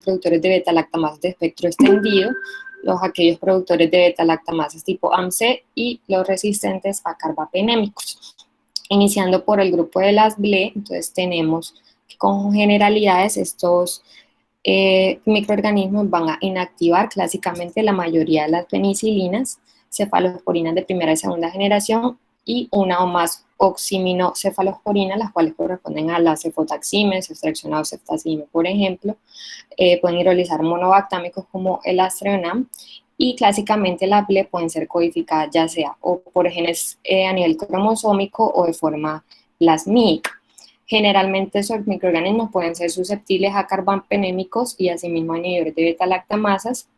productores de beta-lactamasas de espectro extendido, aquellos productores de beta-lactamasas tipo AMC y los resistentes a carbapenémicos. Iniciando por el grupo de las BLE, entonces tenemos que con generalidades estos microorganismos van a inactivar clásicamente la mayoría de las penicilinas, cefalosporinas de primera y segunda generación y una o más oximinocefalosporinas, las cuales corresponden a la cefotaxime, ceftriaxona o ceftazime, por ejemplo. Pueden hidrolizar monobactámicos como el Aztreonam, y clásicamente las BLE pueden ser codificadas ya sea o por genes a nivel cromosómico o de forma plasmídica. Generalmente esos microorganismos pueden ser susceptibles a carbapenémicos y asimismo a inhibidores de beta-lactamasas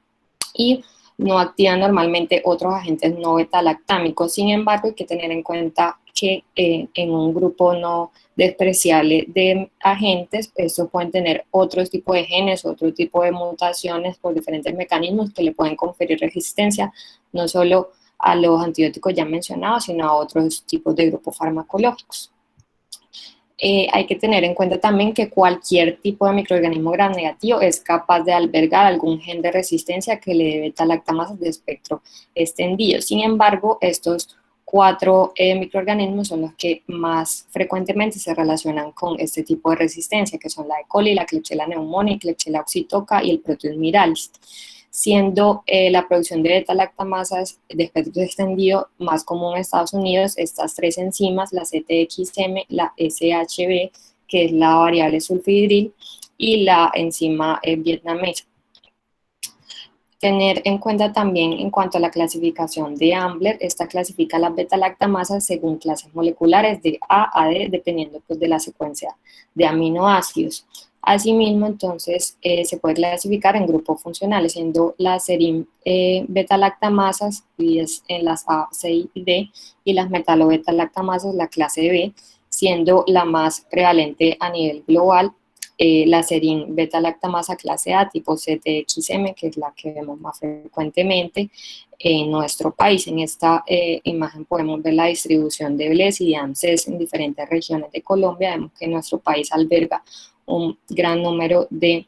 y no activan normalmente otros agentes no beta-lactámicos. Sin embargo, hay que tener en cuenta que en un grupo no despreciable de agentes, estos pueden tener otros tipos de genes, otro tipo de mutaciones por diferentes mecanismos que le pueden conferir resistencia, no solo a los antibióticos ya mencionados, sino a otros tipos de grupos farmacológicos. Hay que tener en cuenta también que cualquier tipo de microorganismo gram negativo es capaz de albergar algún gen de resistencia que le dé beta-lactamasas de espectro extendido. Sin embargo, estos 4 microorganismos son los que más frecuentemente se relacionan con este tipo de resistencia, que son la E. coli, la Klebsiella pneumoniae, Klebsiella oxytoca y el Proteus miralis, siendo la producción de beta-lactamasas de espectro extendido más común en Estados Unidos. Estas 3 enzimas, la CTXM, la SHB, que es la variable sulfidril, y la enzima vietnamesa. Tener en cuenta también en cuanto a la clasificación de Ambler, esta clasifica las beta-lactamasas según clases moleculares de A a D, dependiendo pues, de la secuencia de aminoácidos. Asimismo, entonces, se puede clasificar en grupos funcionales, siendo las serin beta-lactamasas en las A, C y D, y las metalo-beta-lactamasas, la clase B, siendo la más prevalente a nivel global la serin beta-lactamasa clase A tipo CTXM, que es la que vemos más frecuentemente en nuestro país. En esta imagen podemos ver la distribución de BLES y de AMCES en diferentes regiones de Colombia. Vemos que nuestro país alberga un gran número de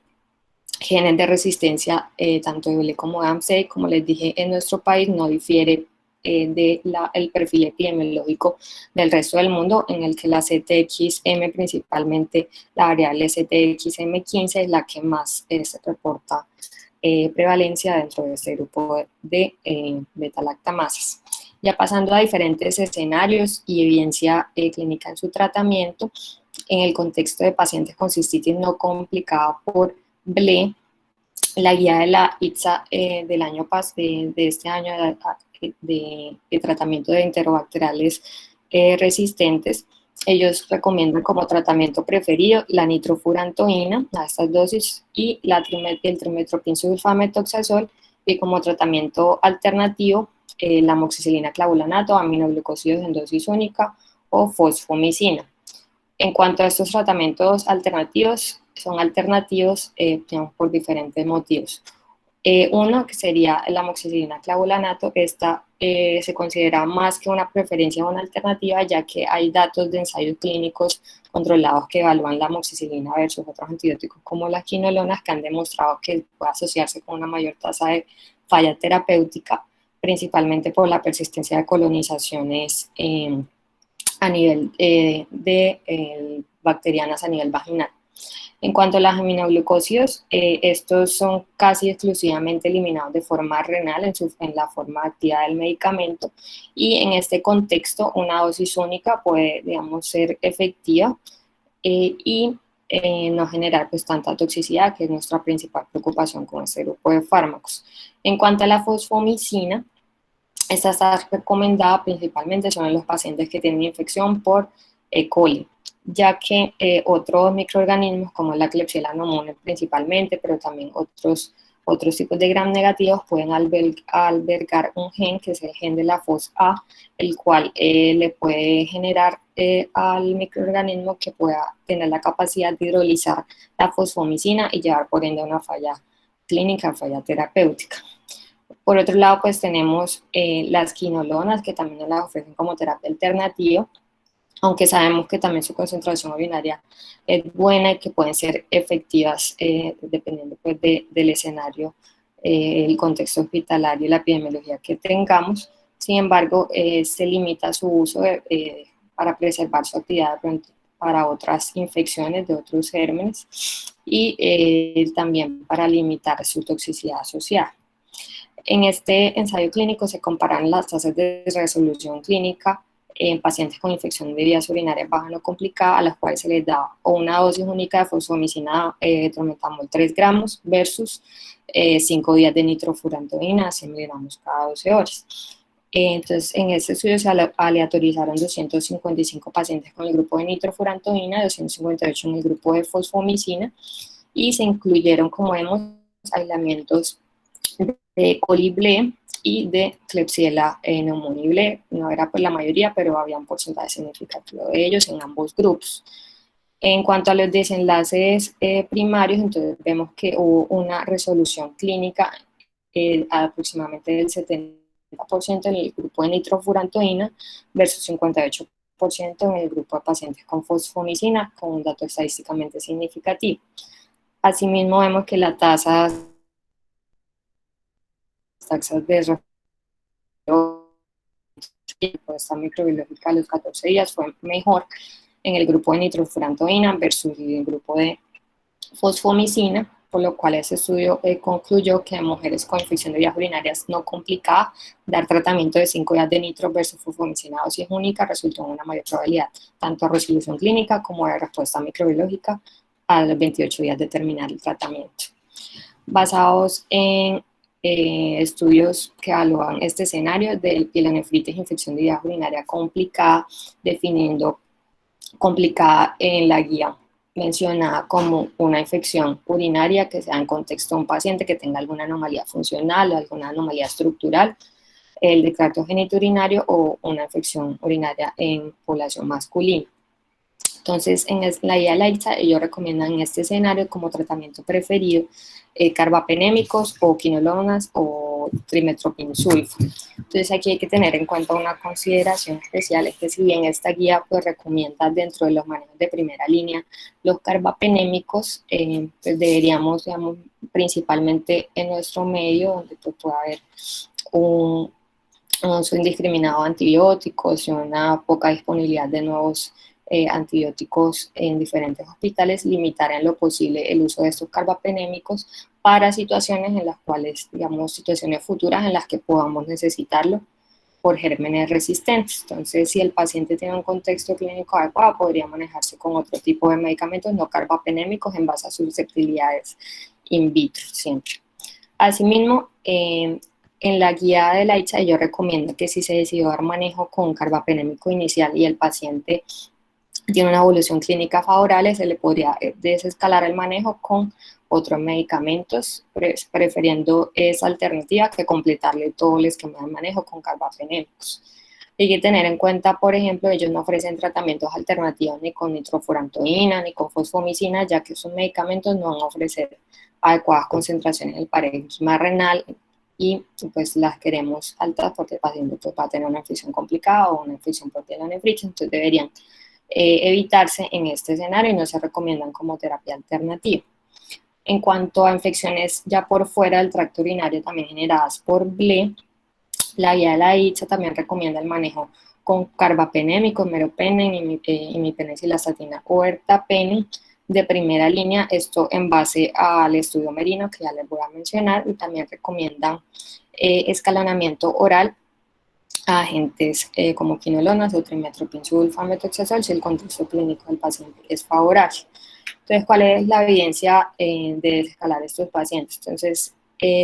genes de resistencia, tanto de BLE como de AMCES. Como les dije, en nuestro país no difiere el perfil epidemiológico del resto del mundo, en el que la CTXM, principalmente la variable CTXM15, es la que más se reporta prevalencia dentro de este grupo de beta-lactamasas. Ya pasando a diferentes escenarios y evidencia clínica en su tratamiento, en el contexto de pacientes con cistitis no complicada por BLE, la guía de la ITSA del año pasado, de este año, de tratamiento de enterobacteriales resistentes, ellos recomiendan como tratamiento preferido la nitrofurantoína a estas dosis y el trimethoprim sulfamethoxazol, y como tratamiento alternativo la amoxicilina clavulanato, aminoglucósidos en dosis única o fosfomicina. En cuanto a estos tratamientos alternativos, son alternativos por diferentes motivos. Uno, que sería la amoxicilina clavulanato. Esta se considera más que una preferencia o una alternativa, ya que hay datos de ensayos clínicos controlados que evalúan la amoxicilina versus otros antibióticos como las quinolonas, que han demostrado que puede asociarse con una mayor tasa de falla terapéutica, principalmente por la persistencia de colonizaciones a nivel bacterianas a nivel vaginal. En cuanto a los aminoglucósidos, estos son casi exclusivamente eliminados de forma renal en la forma activa del medicamento, y en este contexto una dosis única puede, digamos, ser efectiva y no generar pues tanta toxicidad, que es nuestra principal preocupación con este grupo de fármacos. En cuanto a la fosfomicina, esta está recomendada principalmente son en los pacientes que tienen infección por E. coli, ya que otros microorganismos como la Klebsiella pneumoniae principalmente, pero también otros tipos de gram negativos pueden albergar un gen, que es el gen de la FOS-A, el cual le puede generar al microorganismo que pueda tener la capacidad de hidrolizar la fosfomicina y llevar por ende a una falla clínica, falla terapéutica. Por otro lado, pues tenemos las quinolonas, que también nos las ofrecen como terapia alternativa. aunque sabemos que también su concentración urinaria es buena y que pueden ser efectivas dependiendo pues, del escenario, el contexto hospitalario y la epidemiología que tengamos. Sin embargo, se limita su uso para preservar su actividad para otras infecciones de otros gérmenes y también para limitar su toxicidad asociada. En este ensayo clínico se comparan las tasas de resolución clínica en pacientes con infección de vías urinarias baja no complicada, a las cuales se les da una dosis única de fosfomicina trometamol 3 gramos versus 5 días de nitrofurantoína a 100 miligramos cada 12 horas. Entonces, en este estudio se aleatorizaron 255 pacientes con el grupo de nitrofurantoína, 258 en el grupo de fosfomicina, y se incluyeron, como vemos, aislamientos de colible y de Klebsiella pneumoniae. No era pues la mayoría, pero había un porcentaje significativo de ellos en ambos grupos. En cuanto a los desenlaces primarios, entonces vemos que hubo una resolución clínica aproximadamente del 70% en el grupo de nitrofurantoína versus 58% en el grupo de pacientes con fosfomicina, con un dato estadísticamente significativo. Asimismo, vemos que la tasa taxas de respuesta microbiológica a los 14 días fue mejor en el grupo de nitrofurantoína versus el grupo de fosfomicina, por lo cual ese estudio concluyó que en mujeres con infección de vías urinarias no complicada, dar tratamiento de 5 días de nitro versus fosfomicina dosis única resultó en una mayor probabilidad, tanto de resolución clínica como de respuesta microbiológica a los 28 días de terminar el tratamiento. Basados en estudios que evalúan este escenario de pielonefritis, infección de vías urinaria complicada, definiendo complicada en la guía mencionada como una infección urinaria que sea en contexto de un paciente que tenga alguna anomalía funcional o alguna anomalía estructural, el de tracto genitourinario o una infección urinaria en población masculina. Entonces, en la guía LAITSA, ellos recomiendan en este escenario como tratamiento preferido carbapenémicos o quinolonas o trimetoprim-sulfa. Entonces, aquí hay que tener en cuenta una consideración especial, es que si bien esta guía pues recomienda dentro de los manejos de primera línea los carbapenémicos, pues deberíamos, digamos, principalmente en nuestro medio, donde pues, puede haber un uso indiscriminado de antibióticos y una poca disponibilidad de nuevos antibióticos en diferentes hospitales, limitar en lo posible el uso de estos carbapenémicos para situaciones en las cuales, digamos, situaciones futuras en las que podamos necesitarlo por gérmenes resistentes. Entonces, si el paciente tiene un contexto clínico adecuado, podría manejarse con otro tipo de medicamentos no carbapenémicos en base a susceptibilidades in vitro siempre. Asimismo, en la guía de la ICHA yo recomiendo que si se decidió dar manejo con carbapenémico inicial y el paciente tiene una evolución clínica favorable, se le podría desescalar el manejo con otros medicamentos, prefiriendo esa alternativa que completarle todo el esquema de manejo con carbapenémicos. Hay que tener en cuenta, por ejemplo, ellos no ofrecen tratamientos alternativos ni con nitrofurantoína ni con fosfomicina, ya que esos medicamentos no van a ofrecer adecuadas concentraciones en el parénquima renal y pues las queremos altas porque el paciente pues, va a tener una infección complicada o una infección por pielonefritis, entonces deberían evitarse en este escenario y no se recomiendan como terapia alternativa. En cuanto a infecciones ya por fuera del tracto urinario también generadas por BLE, la guía de la ICHA también recomienda el manejo con carbapenémicos, meropenem, imipenicilstatina o ertapenem de primera línea, esto en base al estudio Merino que ya les voy a mencionar, y también recomiendan escalonamiento oral a agentes como quinolonas o trimetoprim-sulfa, metoxazol si el contexto clínico del paciente es favorable. Entonces, ¿cuál es la evidencia de desescalar estos pacientes? Entonces,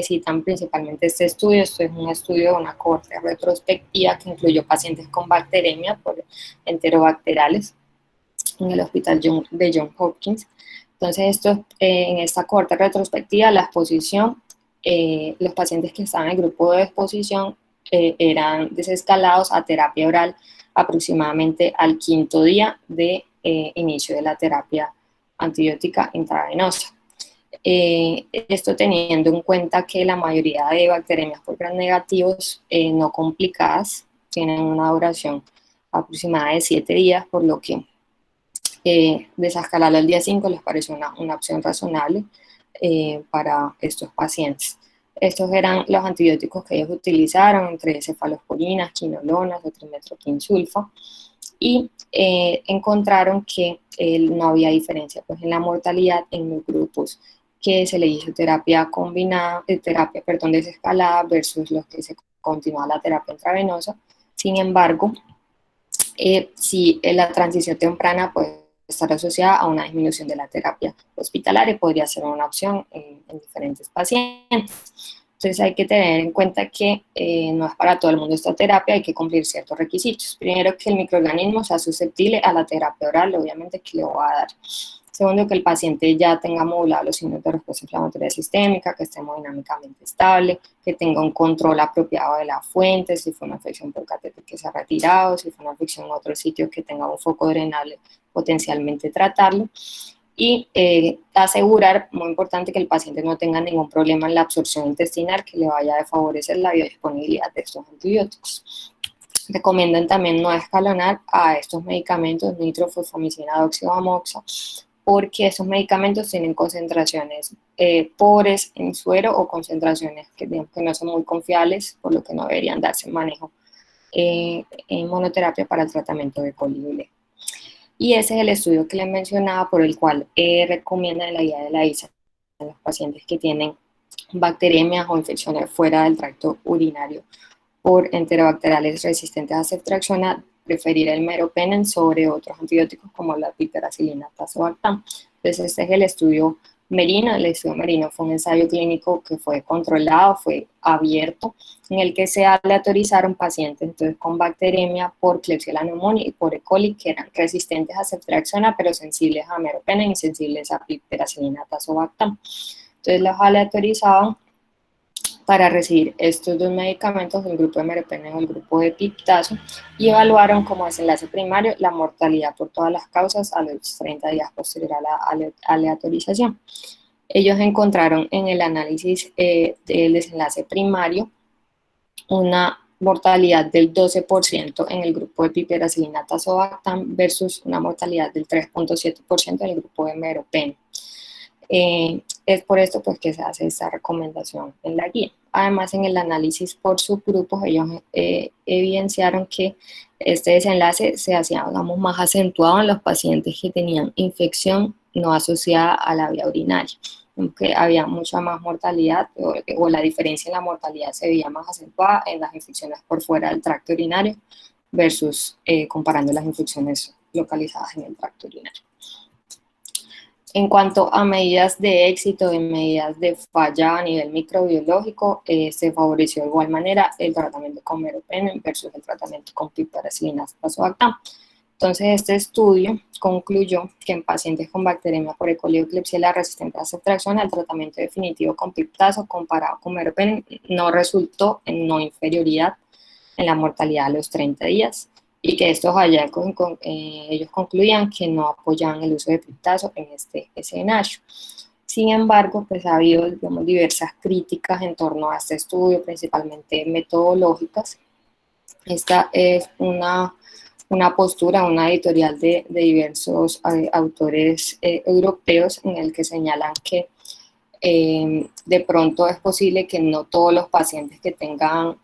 citan principalmente este estudio. Esto es un estudio de una cohorte retrospectiva que incluyó pacientes con bacteremia por enterobacteriales en el hospital de Johns Hopkins. Entonces, en esta cohorte retrospectiva, la exposición, los pacientes que estaban en el grupo de exposición eran desescalados a terapia oral aproximadamente al quinto día de inicio de la terapia antibiótica intravenosa. Esto teniendo en cuenta que la mayoría de bacteremias por gram negativos no complicadas tienen una duración aproximada de 7 días, por lo que desescalarlo al día 5 les pareció una opción razonable para estos pacientes. Estos eran los antibióticos que ellos utilizaron, entre cefalosporinas, quinolonas o trimetroquinsulfa, y encontraron que no había diferencia pues, en la mortalidad en los grupos que se le hizo terapia combinada, desescalada versus los que se continuaba la terapia intravenosa. Sin embargo, si la transición temprana puede estar asociada a una disminución de la terapia hospitalaria, podría ser una opción en diferentes pacientes. Entonces hay que tener en cuenta que no es para todo el mundo esta terapia, hay que cumplir ciertos requisitos. Primero, que el microorganismo sea susceptible a la terapia oral, obviamente que le va a dar. Segundo, que el paciente ya tenga modulados los signos de respuesta inflamatoria sistémica, que esté hemodinámicamente estable, que tenga un control apropiado de la fuente, si fue una infección por catéter que se ha retirado, si fue una infección en otro sitio, que tenga un foco drenable, potencialmente tratarlo. Y asegurar, muy importante, que el paciente no tenga ningún problema en la absorción intestinal que le vaya a favorecer la biodisponibilidad de estos antibióticos. Recomiendan también no escalonar a estos medicamentos nitrofosfamicina, doxioamoxa, porque esos medicamentos tienen concentraciones pobres en suero o concentraciones que no son muy confiables, por lo que no deberían darse en manejo en monoterapia para el tratamiento de colibre. Y ese es el estudio que les mencionaba, por el cual recomiendan la guía de la ISA en los pacientes que tienen bacteriemias o infecciones fuera del tracto urinario por enterobacteriales resistentes a ceftriaxona, preferir el meropenem sobre otros antibióticos como la piperacilina, tazobactam. Entonces este es el estudio Merino. El estudio Merino fue un ensayo clínico que fue controlado, fue abierto, en el que se aleatorizaron pacientes entonces con bacteremia por Klebsiella pneumoniae y por E. coli, que eran resistentes a ceftriaxona pero sensibles a meropenem y sensibles a piperacilina, tazobactam. Entonces los aleatorizaban para recibir estos dos medicamentos, el grupo de meropenem o el grupo de piptazo, y evaluaron como desenlace primario la mortalidad por todas las causas a los 30 días posterior a la aleatorización. Ellos encontraron en el análisis del desenlace primario una mortalidad del 12% en el grupo de piperacilina tazobactam versus una mortalidad del 3.7% en el grupo de meropenem. Es por esto pues, que se hace esta recomendación en la guía. Además, en el análisis por subgrupos, ellos evidenciaron que este desenlace se hacía, digamos, más acentuado en los pacientes que tenían infección no asociada a la vía urinaria, aunque había mucha más mortalidad, o la diferencia en la mortalidad se veía más acentuada en las infecciones por fuera del tracto urinario versus comparando las infecciones localizadas en el tracto urinario. En cuanto a medidas de éxito, de medidas de falla a nivel microbiológico, se favoreció de igual manera el tratamiento con meropenem versus el tratamiento con piperacilina tazobactam. Entonces, este estudio concluyó que en pacientes con bacteremia por E. coli o Klebsiella resistente a ceftriaxona, el tratamiento definitivo con piptazo comparado con meropenem no resultó en no inferioridad en la mortalidad a los 30 días, y que estos hallazgos ellos concluían que no apoyaban el uso de piptazo en este escenario. Sin embargo, pues ha habido, digamos, diversas críticas en torno a este estudio, principalmente metodológicas. Esta es una postura, una editorial de diversos autores europeos, en el que señalan que de pronto es posible que no todos los pacientes que tengan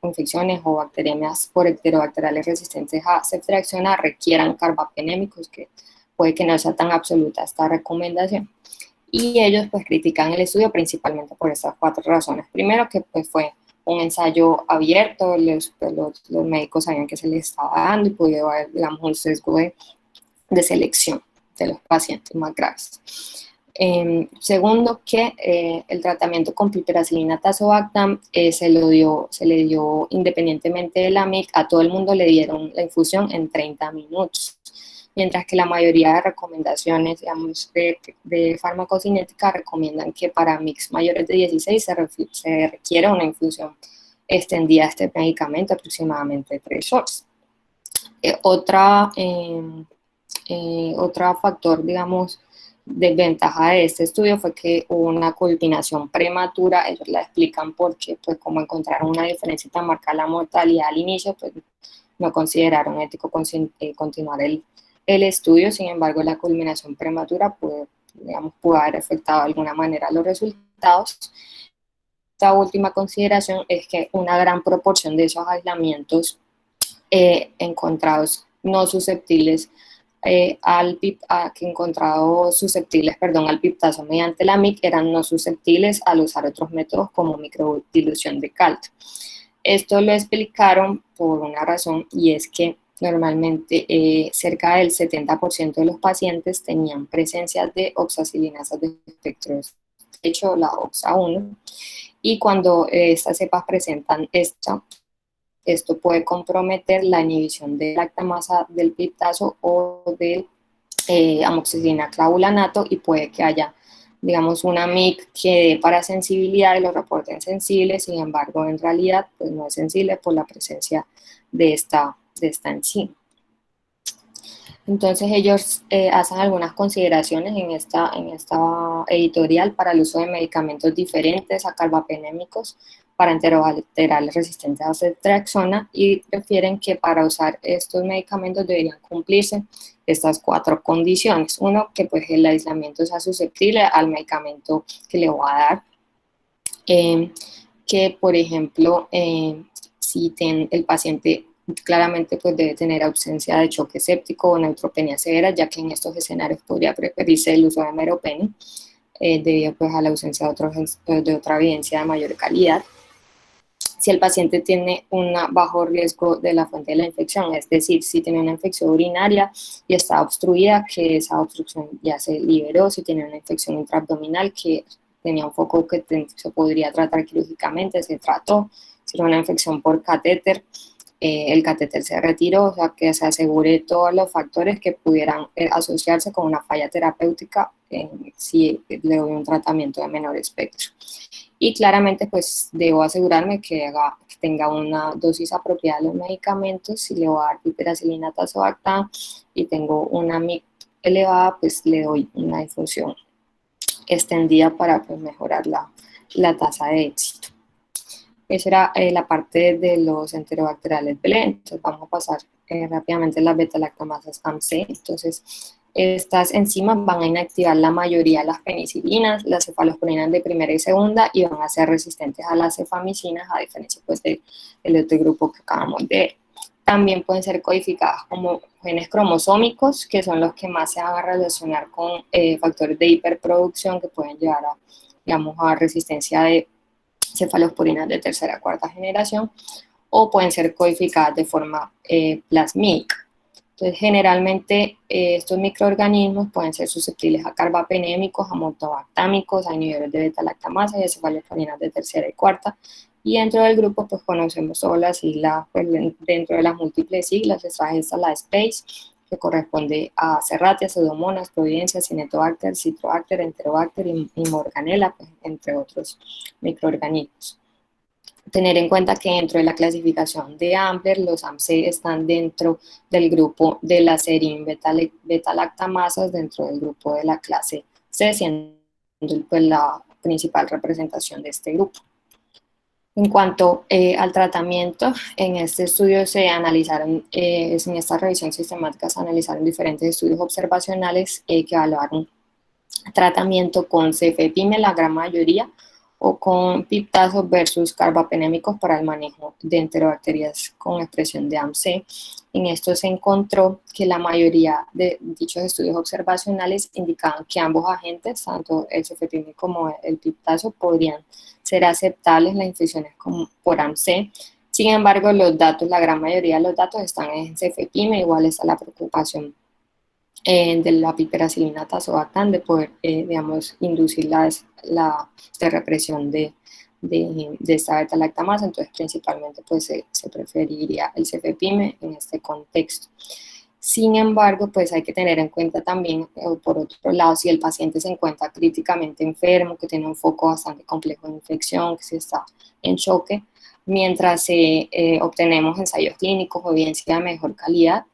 infecciones o bacteriemias por enterobacteriales resistentes a ceftriaxona requieran carbapenémicos, que puede que no sea tan absoluta esta recomendación. Y ellos pues critican el estudio principalmente por estas 4 razones. Primero, que pues fue un ensayo abierto, los médicos sabían que se les estaba dando y pudo haber, digamos, un sesgo de selección de los pacientes más graves. Segundo, que el tratamiento con piperacilina tazobactam se le dio independientemente de la MIC, a todo el mundo le dieron la infusión en 30 minutos, mientras que la mayoría de recomendaciones, digamos, de farmacocinética recomiendan que para MICs mayores de 16 se requiere una infusión extendida de este medicamento, aproximadamente 3 horas. Otro factor, digamos, desventaja de este estudio fue que hubo una culminación prematura. Ellos la explican porque, pues, como encontraron una diferencia tan marcada en la mortalidad al inicio, pues no consideraron ético continuar el estudio. Sin embargo, la culminación prematura pudo haber afectado de alguna manera los resultados. Esta última consideración es que una gran proporción de esos aislamientos encontrados no susceptibles al piptazo mediante la MIC eran no susceptibles al usar otros métodos como microdilución de caldo. Esto lo explicaron por una razón, y es que normalmente cerca del 70% de los pacientes tenían presencia de oxacilinasas de espectro estrecho, la OXA1, y cuando estas cepas presentan esto puede comprometer la inhibición de lactamasa del piptazo o del amoxicilina clavulanato, y puede que haya, digamos, una MIC que dé para sensibilidad y lo reporten sensible. Sin embargo, en realidad pues no es sensible por la presencia de esta enzima. Entonces ellos hacen algunas consideraciones en esta editorial para el uso de medicamentos diferentes a carbapenémicos para enterovalerales resistentes a ceftriaxona, y refieren que para usar estos medicamentos deberían cumplirse estas 4 condiciones. Uno, que pues el aislamiento sea susceptible al medicamento que le voy a dar, que por ejemplo si el paciente claramente pues debe tener ausencia de choque séptico o neutropenia severa, ya que en estos escenarios podría preferirse el uso de meropenem debido pues a la ausencia de otra evidencia de mayor calidad. Si el paciente tiene un bajo riesgo de la fuente de la infección, es decir, si tiene una infección urinaria y está obstruida, que esa obstrucción ya se liberó; si tiene una infección intraabdominal que tenía un foco que se podría tratar quirúrgicamente, se trató; si tiene una infección por catéter, el catéter se retiró, o sea, que se asegure todos los factores que pudieran asociarse con una falla terapéutica si le doy un tratamiento de menor espectro. Y claramente pues debo asegurarme que tenga una dosis apropiada de los medicamentos. Si le voy a dar piperacilina tazobactam y tengo una MIC elevada, pues le doy una infusión extendida para pues mejorar la tasa de éxito. Esa era la parte de los enterobacteriales Belén. Entonces vamos a pasar rápidamente a las beta-lactamasas AMC. Entonces, estas enzimas van a inactivar la mayoría de las penicilinas, las cefalosporinas de primera y segunda, y van a ser resistentes a las cefamicinas, a diferencia pues del otro grupo que acabamos de ver. También pueden ser codificadas como genes cromosómicos, que son los que más se van a relacionar con factores de hiperproducción que pueden llevar a, digamos, a resistencia de cefalosporinas de tercera o cuarta generación, o pueden ser codificadas de forma plasmídica. Entonces, generalmente estos microorganismos pueden ser susceptibles a carbapenémicos, a motobactámicos, a inhibidores de beta-lactamasa y a cefalosporinas de tercera y cuarta. Y dentro del grupo pues conocemos solo las siglas, pues, dentro de las múltiples siglas está la SPACE, que corresponde a Serratia, Pseudomonas, Providencia, Cinetobacter, Citrobacter, Enterobacter y Morganella, pues, entre otros microorganismos. Tener en cuenta que dentro de la clasificación de Ambler, los AMC están dentro del grupo de las serin beta-lactamasas, dentro del grupo de la clase C, siendo pues la principal representación de este grupo. En cuanto al tratamiento, en este estudio se analizaron, en esta revisión sistemática se analizaron diferentes estudios observacionales que evaluaron tratamiento con cefepime, la gran mayoría, o con piptazo versus carbapenémicos para el manejo de enterobacterias con expresión de AMC. En esto se encontró que la mayoría de dichos estudios observacionales indicaban que ambos agentes, tanto el cefepime como el piptazo, podrían ser aceptables las infecciones por AMC. Sin embargo, la gran mayoría de los datos están en cefepime, igual está la preocupación de la piperacilina tazobactam de poder, digamos, inducir la represión de esta beta-lactamasa. Entonces, principalmente, pues se preferiría el cefepime en este contexto. Sin embargo, pues hay que tener en cuenta también, por otro lado, si el paciente se encuentra críticamente enfermo, que tiene un foco bastante complejo de infección, que se está en choque, mientras obtenemos ensayos clínicos o evidencia de mejor calidad,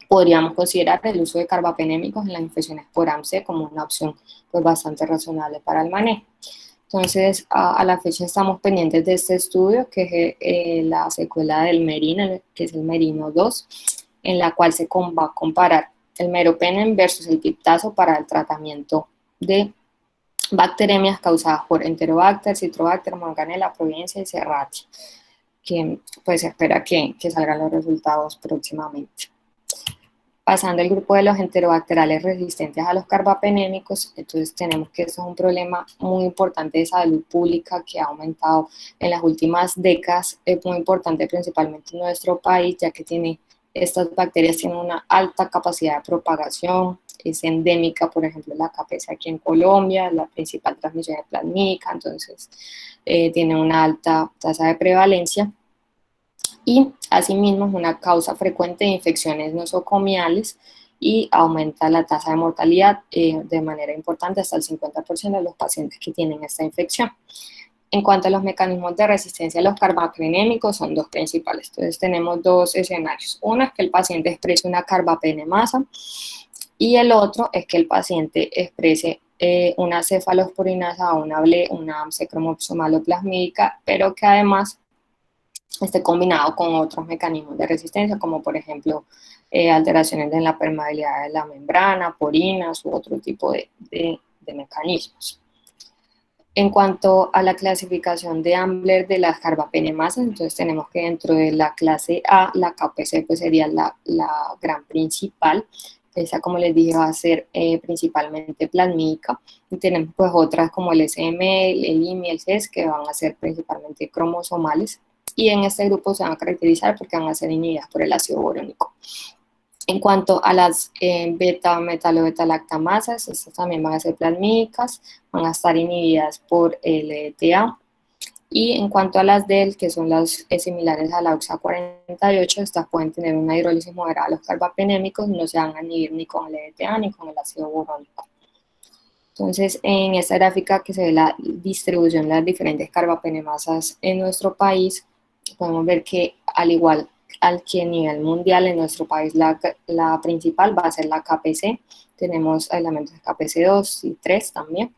podríamos considerar el uso de carbapenémicos en las infecciones por AMC como una opción pues bastante razonable para el manejo. Entonces, a la fecha estamos pendientes de este estudio, que es la secuela del MERIN, que es el MERINO 2, en la cual se va a comparar el meropenem versus el piptazo para el tratamiento de bacteremias causadas por Enterobacter, Citrobacter, Morganella, Providencia y Serratia, que pues se espera que salgan los resultados próximamente. Pasando al grupo de los enterobacterales resistentes a los carbapenémicos, entonces tenemos que eso es un problema muy importante de salud pública que ha aumentado en las últimas décadas, es muy importante principalmente en nuestro país, ya que estas bacterias tienen una alta capacidad de propagación, es endémica, por ejemplo, la CAPESA aquí en Colombia, la principal transmisión de plasmica, entonces tiene una alta tasa de prevalencia. Y asimismo es una causa frecuente de infecciones nosocomiales y aumenta la tasa de mortalidad de manera importante hasta el 50% de los pacientes que tienen esta infección. En cuanto a los mecanismos de resistencia a los carbapenémicos, son dos principales. Entonces tenemos dos escenarios. Uno es que el paciente exprese una carbapenemasa y el otro es que el paciente exprese una cefalosporinasa o una secromopsomaloplasmídica, pero que además esté combinado con otros mecanismos de resistencia, como por ejemplo alteraciones en la permeabilidad de la membrana, porinas u otro tipo de mecanismos. En cuanto a la clasificación de Ambler de las carbapenemasas, entonces tenemos que dentro de la clase A, la KPC pues sería la gran principal. Esa, como les dije, va a ser principalmente plasmídica. Y tenemos pues otras como el SM, el IMI y el CES, que van a ser principalmente cromosomales. Y en este grupo se van a caracterizar porque van a ser inhibidas por el ácido borónico. En cuanto a las beta-metalo-beta-lactamasas, estas también van a ser plasmídicas, van a estar inhibidas por el ETA. Y en cuanto a las DEL, que son las similares a la OXA48, estas pueden tener una hidrólisis moderada a los carbapenémicos, no se van a inhibir ni con el ETA ni con el ácido borónico. Entonces, en esta gráfica que se ve la distribución de las diferentes carbapenemasas en nuestro país, podemos ver que al igual al que a nivel mundial en nuestro país la principal va a ser la KPC, tenemos elementos de KPC2 y 3 también,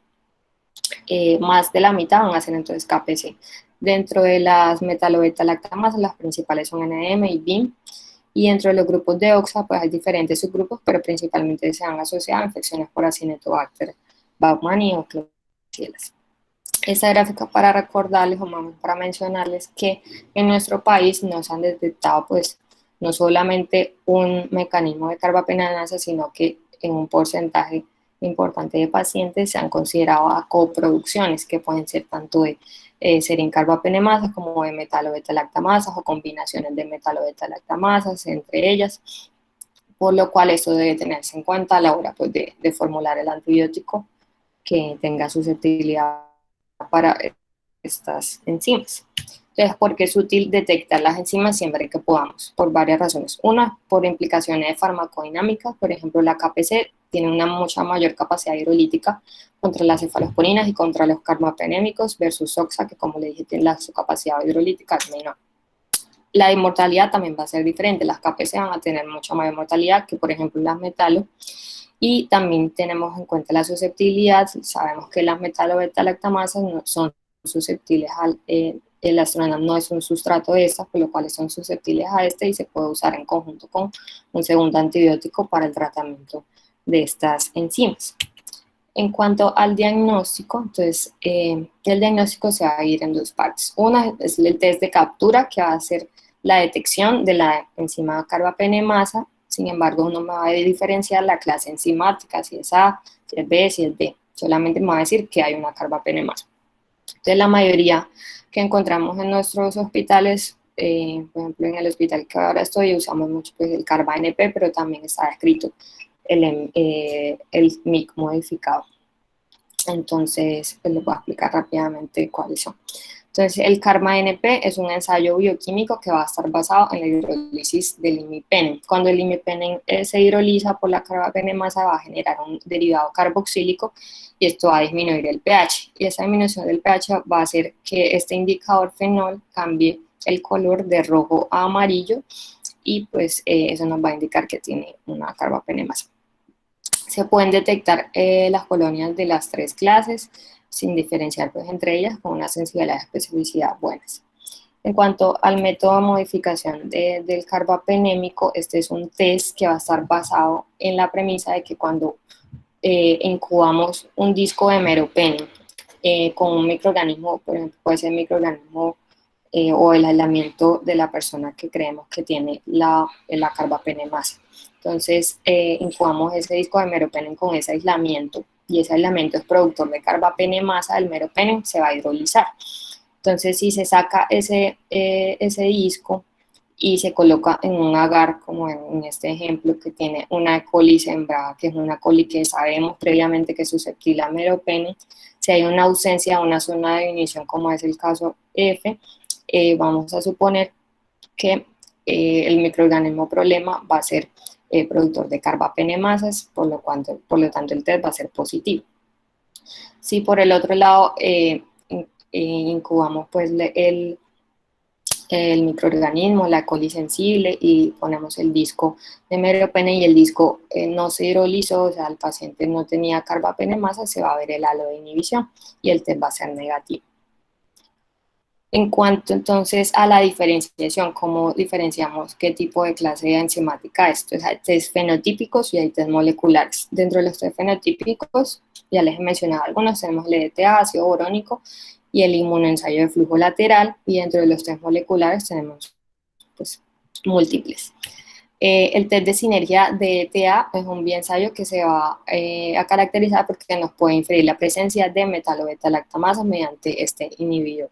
más de la mitad van a ser entonces KPC. Dentro de las metalobeta-lactamasas las principales son NM y BIM, y dentro de los grupos de OXA pues hay diferentes subgrupos, pero principalmente se han asociado a infecciones por Acinetobacter baumannii o Klebsiella. Esta gráfica para recordarles o más para mencionarles que en nuestro país no se han detectado pues no solamente un mecanismo de carbapenemasa, sino que en un porcentaje importante de pacientes se han considerado a coproducciones que pueden ser tanto de serin-carbapenemasas como de metalo-beta-lactamasas o combinaciones de metalo-beta-lactamasas entre ellas, por lo cual eso debe tenerse en cuenta a la hora pues, de formular el antibiótico que tenga susceptibilidad para estas enzimas. Entonces, ¿por qué es útil detectar las enzimas siempre que podamos? Por varias razones. Una, por implicaciones de farmacodinámica, por ejemplo, la KPC tiene una mucha mayor capacidad hidrolítica contra las cefalosporinas y contra los carbapenémicos versus OXA, que como le dije, tiene su capacidad hidrolítica es menor. La inmortalidad también va a ser diferente. Las KPC van a tener mucha mayor mortalidad que, por ejemplo, las metalo. Y también tenemos en cuenta la susceptibilidad. Sabemos que las metalo-beta-lactamasas no son susceptibles al el astronam no es un sustrato de estas, por lo cual son susceptibles a este y se puede usar en conjunto con un segundo antibiótico para el tratamiento de estas enzimas. En cuanto al diagnóstico, entonces el diagnóstico se va a ir en dos partes. Una es el test de captura, que va a ser la detección de la enzima carbapenemasa. Sin embargo, no me va a diferenciar la clase enzimática, si es A, si es B, si es D. Solamente me va a decir que hay una carbapenemasa. Entonces, la mayoría que encontramos en nuestros hospitales, por ejemplo, en el hospital que ahora estoy, usamos mucho pues, el carba-NP, pero también está escrito el MIC modificado. Entonces, pues les voy a explicar rápidamente cuáles son. Entonces, el carba-NP es un ensayo bioquímico que va a estar basado en la hidrólisis del imipenem. Cuando el imipenem se hidroliza por la carbapenemasa va a generar un derivado carboxílico y esto va a disminuir el pH. Y esa disminución del pH va a hacer que este indicador fenol cambie el color de rojo a amarillo y pues eso nos va a indicar que tiene una carbapenemasa. Se pueden detectar las colonias de las tres clases. sin diferenciar pues, entre ellas, con una sensibilidad y especificidad buenas. En cuanto al método de modificación del carbapenémico, este es un test que va a estar basado en la premisa de que cuando incubamos un disco de meropenem con un microorganismo, por ejemplo, puede ser microorganismo o el aislamiento de la persona que creemos que tiene la carbapenemasa. Entonces, incubamos ese disco de meropenem con ese aislamiento y ese aislamiento es productor de carbapenemasa, el meropenem se va a hidrolizar. Entonces, si se saca ese disco y se coloca en un agar, como en este ejemplo, que tiene una E. coli sembrada, que es una coli que sabemos previamente que es susceptible a meropenem, si hay una ausencia de una zona de ignición, como es el caso F, vamos a suponer que el microorganismo problema va a ser productor de carbapenemasas, por lo tanto el test va a ser positivo. Si por el otro lado incubamos pues el microorganismo, la coli sensible y ponemos el disco de meropenem y el disco no se hidrolizó, o sea, el paciente no tenía carbapenemasa, se va a ver el halo de inhibición y el test va a ser negativo. En cuanto entonces a la diferenciación, ¿cómo diferenciamos qué tipo de clase enzimática es? Entonces hay test fenotípicos y hay test moleculares. Dentro de los test fenotípicos, ya les he mencionado algunos, tenemos el EDTA, ácido borónico y el inmunoensayo de flujo lateral, y dentro de los test moleculares tenemos pues, múltiples. El test de sinergia de ETA es un bioensayo que se va a caracterizar porque nos puede inferir la presencia de metalo-beta-lactamasa mediante este inhibidor.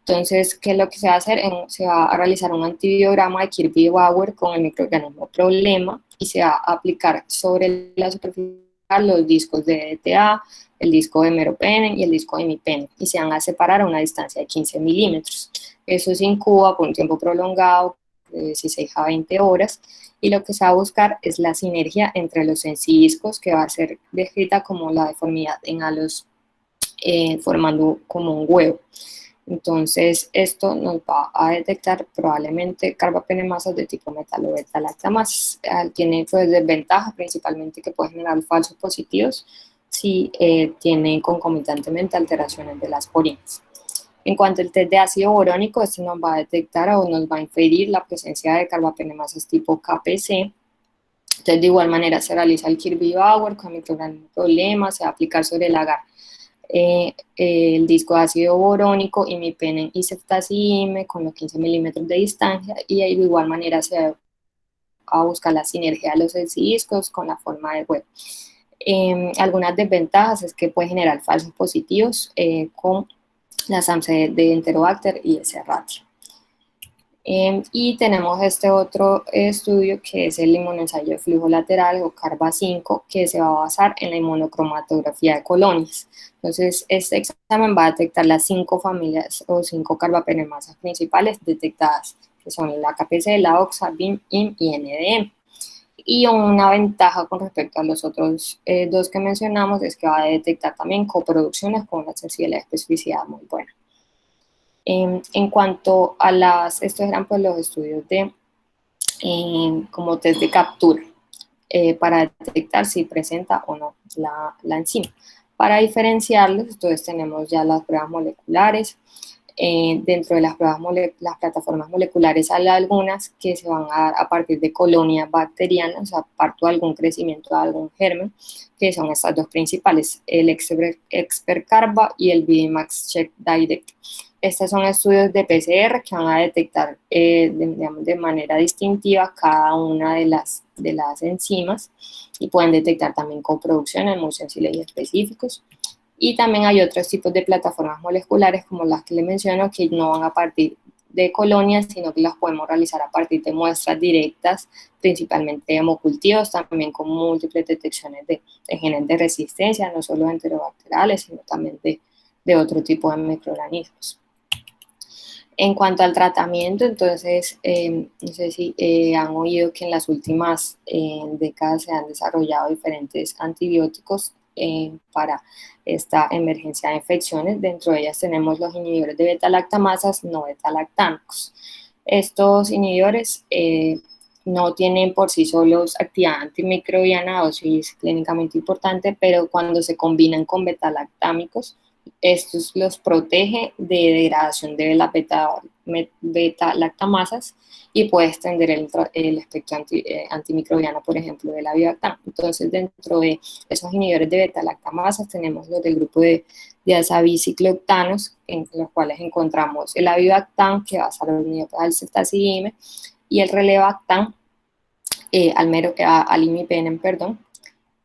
Entonces, ¿qué es lo que se va a hacer? Se va a realizar un antibiograma de Kirby-Bauer con el microorganismo problema y se va a aplicar sobre la superficie los discos de ETA, el disco de meropenem y el disco de imipenem, y se van a separar a una distancia de 15 milímetros. Eso se incuba por un tiempo prolongado, de 16 a 20 horas, y lo que se va a buscar es la sinergia entre los encidiscos, que va a ser descrita como la deformidad en halos formando como un huevo. Entonces, esto nos va a detectar probablemente carbapenemasas de tipo metalo-beta-lactamasas. Tiene pues desventajas, principalmente que pueden generar falsos positivos si tienen concomitantemente alteraciones de las porinas. En cuanto al test de ácido borónico, este nos va a detectar o nos va a inferir la presencia de carbapenemasas tipo KPC. Entonces, de igual manera, se realiza el Kirby-Bauer con microorganismo problema, se va a aplicar sobre el agar el disco de ácido borónico, imipenem y ceftazidime con los 15 milímetros de distancia, y ahí de igual manera se va a buscar la sinergia de los discos con la forma de huevo. Algunas desventajas es que puede generar falsos positivos con la SAMC de Enterobacter y ese ratio. Y tenemos este otro estudio que es el inmunoensayo de flujo lateral o CARBA-5, que se va a basar en la inmunocromatografía de colonias. Entonces, este examen va a detectar las 5 familias o 5 carbapenemasas principales detectadas, que son la KPC, la OXA, BIM, IM y NDM. Y una ventaja con respecto a los otros dos que mencionamos es que va a detectar también coproducciones con una sensibilidad y especificidad muy buena. En cuanto a estos eran pues los estudios como test de captura para detectar si presenta o no la enzima. Para diferenciarlos, entonces tenemos ya las pruebas moleculares. Dentro de las plataformas moleculares hay algunas que se van a dar a partir de colonias bacterianas, o sea, parto de algún crecimiento de algún germen, que son estas dos principales, el ExpertCarba y el BDMAX Check Direct. Estos son estudios de PCR que van a detectar de manera distintiva cada una de las enzimas y pueden detectar también coproducciones muy sensibles y específicos. Y también hay otros tipos de plataformas moleculares como las que les menciono que no van a partir de colonias, sino que las podemos realizar a partir de muestras directas, principalmente de hemocultivos, también con múltiples detecciones de genes de resistencia, no solo enterobacteriales, sino también de otro tipo de microorganismos. En cuanto al tratamiento, entonces, no sé si han oído que en las últimas décadas se han desarrollado diferentes antibióticos para esta emergencia de infecciones. Dentro de ellas tenemos los inhibidores de beta-lactamasas no beta-lactámicos. Estos inhibidores no tienen por sí solos actividad antimicrobiana, dosis clínicamente importante, pero cuando se combinan con beta-lactámicos Estos los protege de degradación de las beta-lactamasas y puede extender el espectro antimicrobiano, por ejemplo, del avibactam. Entonces, dentro de esos inhibidores de beta-lactamasas tenemos los del grupo de diazabiciclooctanos, en los cuales encontramos el avibactam, que va a estar unido al ceftazidime, y el relebactam, al imipenem, perdón.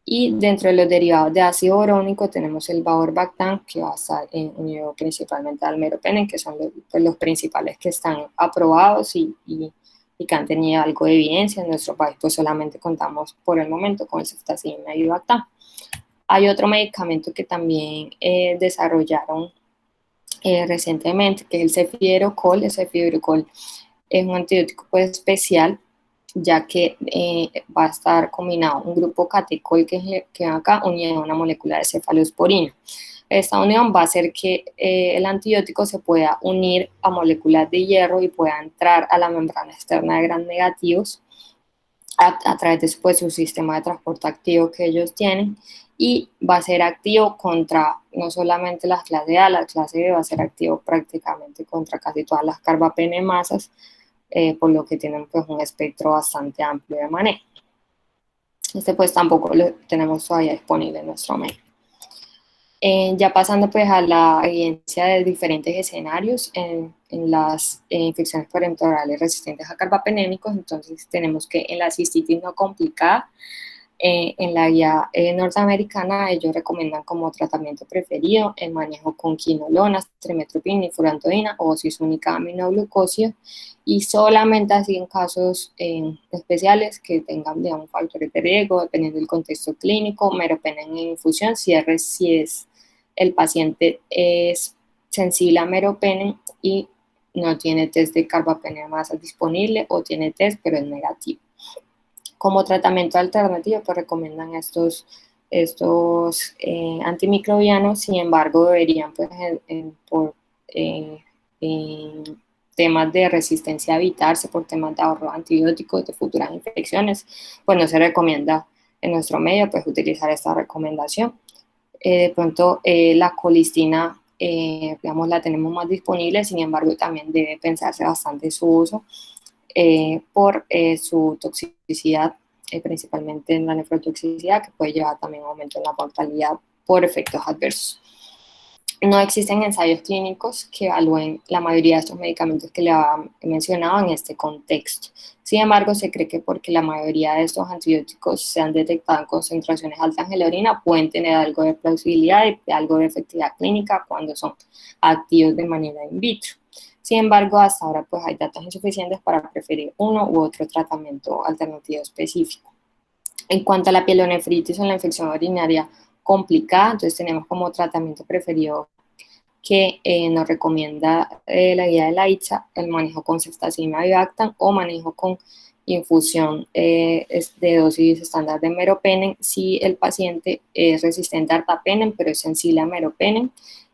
Y dentro de los derivados de ácido borónico tenemos el baurbactam, que va a estar unido principalmente al meropenem, que son los principales que están aprobados y que han tenido algo de evidencia. En nuestro país pues solamente contamos por el momento con el ceftazidime y avibactam. Hay otro medicamento que también desarrollaron recientemente, que es el cefidrocol. El cefidrocol es un antibiótico pues especial, ya que va a estar combinado un grupo catecol que va acá unido a una molécula de cefalosporina. Esta unión va a hacer que el antibiótico se pueda unir a moléculas de hierro y pueda entrar a la membrana externa de gram negativos a través de pues, su sistema de transporte activo que ellos tienen, y va a ser activo contra no solamente las clase A, la clase B va a ser activo prácticamente contra casi todas las carbapenemasas, por lo que tienen pues un espectro bastante amplio de manejo. Este pues tampoco lo tenemos todavía disponible en nuestro medio. Ya pasando pues a la evidencia de diferentes escenarios en las infecciones parenterales resistentes a carbapenémicos, entonces tenemos que en la cistitis no complicada, en la guía norteamericana ellos recomiendan como tratamiento preferido el manejo con quinolonas, trimetoprim y furantoína o dosis única de aminoglucosia, y solamente así en casos especiales que tengan, digamos, factores de riesgo, dependiendo del contexto clínico, meropenem en infusión, si es el paciente es sensible a meropenem y no tiene test de carbapenemasa disponible o tiene test pero es negativo. Como tratamiento alternativo, pues recomiendan estos antimicrobianos. Sin embargo, deberían, pues, por temas de resistencia evitarse, por temas de ahorro de antibióticos, de futuras infecciones, pues no se recomienda en nuestro medio pues utilizar esta recomendación. De pronto la colistina, digamos, la tenemos más disponible, sin embargo también debe pensarse bastante su uso, por su toxicidad, principalmente en la nefrotoxicidad, que puede llevar también a aumento en la mortalidad por efectos adversos. No existen ensayos clínicos que evalúen la mayoría de estos medicamentos que le había mencionado en este contexto. Sin embargo, se cree que porque la mayoría de estos antibióticos se han detectado en concentraciones altas en la orina, pueden tener algo de plausibilidad y algo de efectividad clínica cuando son activos de manera in vitro. Sin embargo, hasta ahora pues hay datos insuficientes para preferir uno u otro tratamiento alternativo específico. En cuanto a la pielonefritis o la infección urinaria complicada, entonces tenemos como tratamiento preferido que nos recomienda la guía de la ITSA el manejo con ceftazidime avibactam o manejo con infusión de dosis estándar de meropenem si el paciente es resistente a ertapenem pero es sensible a meropenem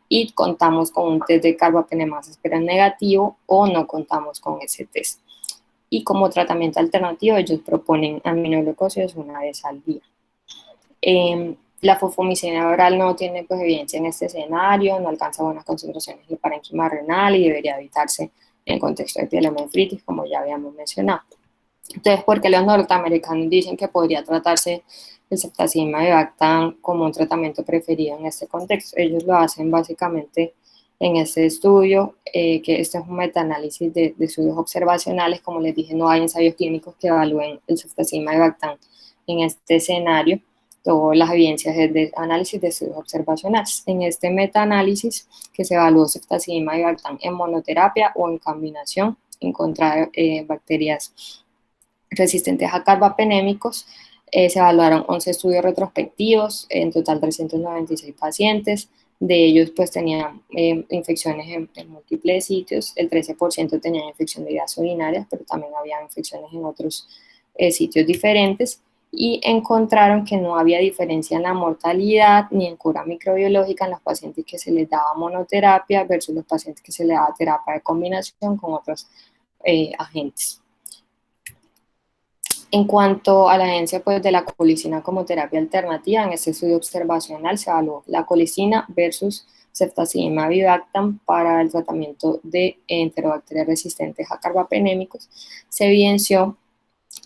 y contamos con un test de carbapenemasas pero es negativo o no contamos con ese test. Y como tratamiento alternativo ellos proponen aminoglucósidos una vez al día. La fosfomicina oral no tiene pues, evidencia en este escenario, no alcanza buenas concentraciones de parénquima renal y debería evitarse en contexto de pielonefritis, como ya habíamos mencionado. Entonces, ¿por qué los norteamericanos dicen que podría tratarse el ceftazidime avibactam como un tratamiento preferido en este contexto? Ellos lo hacen básicamente en este estudio, que este es un metaanálisis de estudios observacionales. Como les dije, no hay ensayos clínicos que evalúen el ceftazidime avibactam en este escenario. Todas las evidencias de análisis de estudios observacionales. En este metaanálisis que se evaluó ceftazidime avibactam en monoterapia o en combinación en contra de bacterias resistentes a carbapenémicos, se evaluaron 11 estudios retrospectivos, en total 396 pacientes, de ellos pues tenían infecciones en múltiples sitios, el 13% tenían infección de vías urinarias, pero también había infecciones en otros sitios diferentes, y encontraron que no había diferencia en la mortalidad ni en cura microbiológica en los pacientes que se les daba monoterapia versus los pacientes que se les daba terapia de combinación con otros agentes. En cuanto a la agencia pues, de la colisina como terapia alternativa, en este estudio observacional se evaluó la colisina versus ceftazidime avibactam para el tratamiento de enterobacterias resistentes a carbapenémicos, se evidenció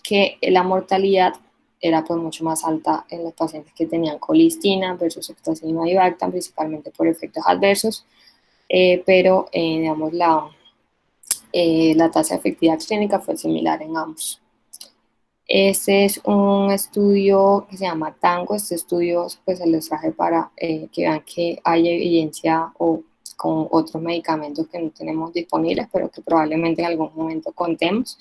que la mortalidad era pues mucho más alta en los pacientes que tenían colistina versus ceftazidime avibactam, principalmente por efectos adversos, pero digamos la tasa de efectividad clínica fue similar en ambos. Este es un estudio que se llama TANGO. Este estudio pues se los traje para que vean que hay evidencia o con otros medicamentos que no tenemos disponibles, pero que probablemente en algún momento contemos.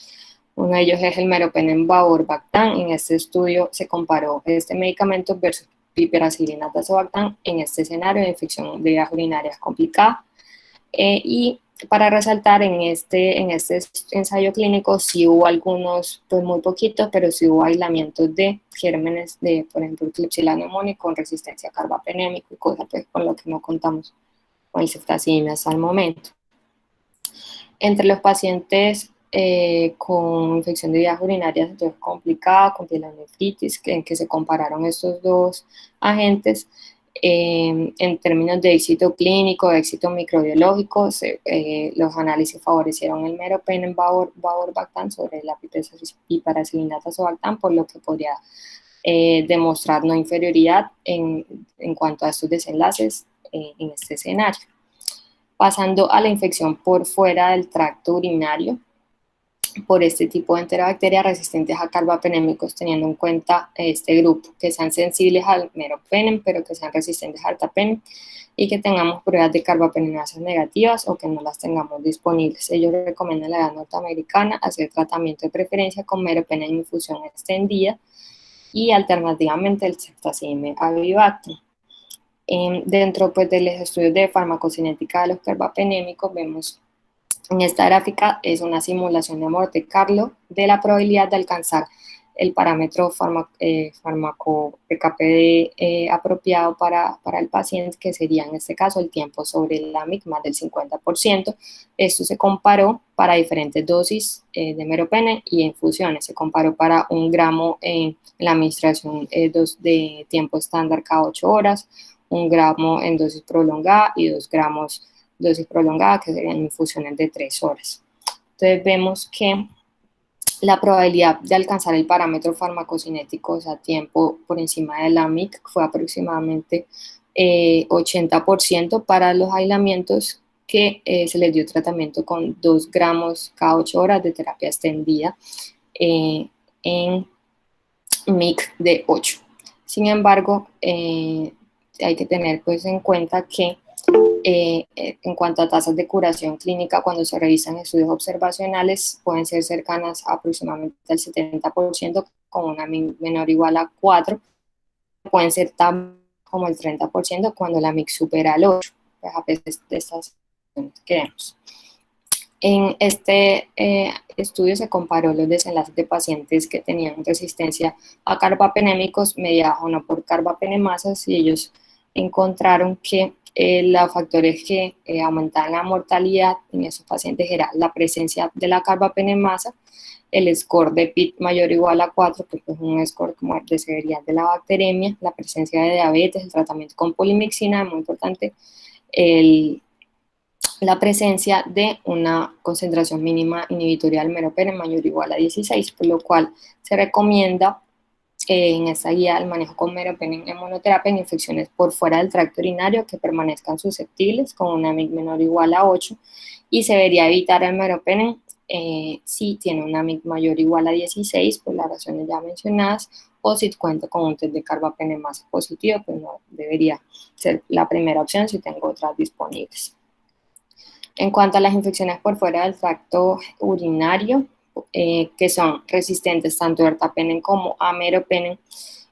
Uno de ellos es el meropenem vaborbactam. En este estudio se comparó este medicamento versus piperacillina tazobactam en este escenario de infección de vías urinarias complicada. Y para resaltar, en este ensayo clínico sí hubo algunos, pues muy poquitos, pero sí hubo aislamientos de gérmenes de, por ejemplo, Klebsiella pneumoniae con resistencia a carbapenémico y cosas pues, con lo que no contamos con el ceftazidime hasta el momento. Entre los pacientes con infección de vías urinarias entonces complicada, con pielonefritis, en que se compararon estos dos agentes, en términos de éxito clínico, de éxito microbiológico, los análisis favorecieron el meropenem vaborbactam sobre la piperacillina tazobactam, por lo que podría demostrar no inferioridad en cuanto a estos desenlaces en este escenario. Pasando a la infección por fuera del tracto urinario, por este tipo de enterobacterias resistentes a carbapenémicos, teniendo en cuenta este grupo, que sean sensibles al meropenem, pero que sean resistentes al ertapenem, y que tengamos pruebas de carbapenemasas negativas o que no las tengamos disponibles. Ellos recomiendan a la edad norteamericana hacer tratamiento de preferencia con meropenem en infusión extendida y alternativamente el ceftazidime avibactam. Dentro pues, de los estudios de farmacocinética de los carbapenémicos, vemos en esta gráfica es una simulación de Monte Carlo de la probabilidad de alcanzar el parámetro fármaco PKPD apropiado para el paciente, que sería en este caso el tiempo sobre la MIC más del 50%. Esto se comparó para diferentes dosis de meropenem y infusiones. Se comparó para 1 gramo en la administración de tiempo estándar cada 8 horas, 1 gramo en dosis prolongada y 2 gramos dosis prolongada, que serían infusiones de 3 horas. Entonces vemos que la probabilidad de alcanzar el parámetro farmacocinético, o sea, tiempo por encima de la MIC, fue aproximadamente 80% para los aislamientos que se les dio tratamiento con 2 gramos cada 8 horas de terapia extendida en MIC de 8. Sin embargo, hay que tener pues en cuenta que en cuanto a tasas de curación clínica, cuando se revisan estudios observacionales, pueden ser cercanas a aproximadamente al 70% con una MIC menor o igual a 4, pueden ser tan como el 30% cuando la MIC supera el 8, pues a veces de estas que vemos. En este estudio se comparó los desenlaces de pacientes que tenían resistencia a carbapenémicos mediados o no por carbapenemasas, y ellos encontraron que los factores que aumentaban la mortalidad en esos pacientes era la presencia de la carbapenemasa, el score de PIT mayor o igual a 4, porque es un score como de severidad de la bacteremia, la presencia de diabetes, el tratamiento con polimixina, muy importante, la presencia de una concentración mínima inhibitoria del meropenem mayor o igual a 16, por lo cual se recomienda en esta guía el manejo con meropenem en monoterapia en infecciones por fuera del tracto urinario que permanezcan susceptibles con una MIC menor o igual a 8, y se debería evitar el meropenem si tiene una MIC mayor o igual a 16 por las razones ya mencionadas, o si cuenta con un test de carbapenemasa positivo, pues no debería ser la primera opción si tengo otras disponibles. En cuanto a las infecciones por fuera del tracto urinario, que son resistentes tanto a ertapenem como a meropenem,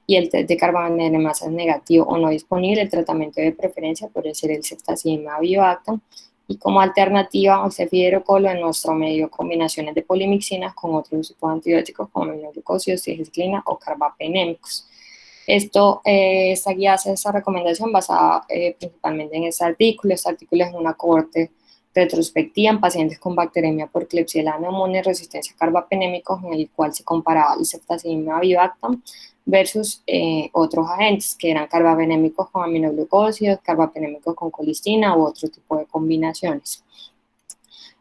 y el test de carbapenemasa es negativo o no disponible, el tratamiento de preferencia puede ser el ceftazidime avibactam, y como alternativa al cefidrocolo en nuestro medio combinaciones de polimixina con otros tipos de antibióticos como aminoglucosis, oxiglicina o carbapenémicos. Esta guía hace esa recomendación basada principalmente en este artículo. Este artículo es una cohorte retrospectiva en pacientes con bacteremia por Klebsiella pneumoniae resistencia a carbapenémicos, en el cual se comparaba el ceftazidima avibactam versus otros agentes que eran carbapenémicos con aminoglucósidos, carbapenémicos con colistina u otro tipo de combinaciones.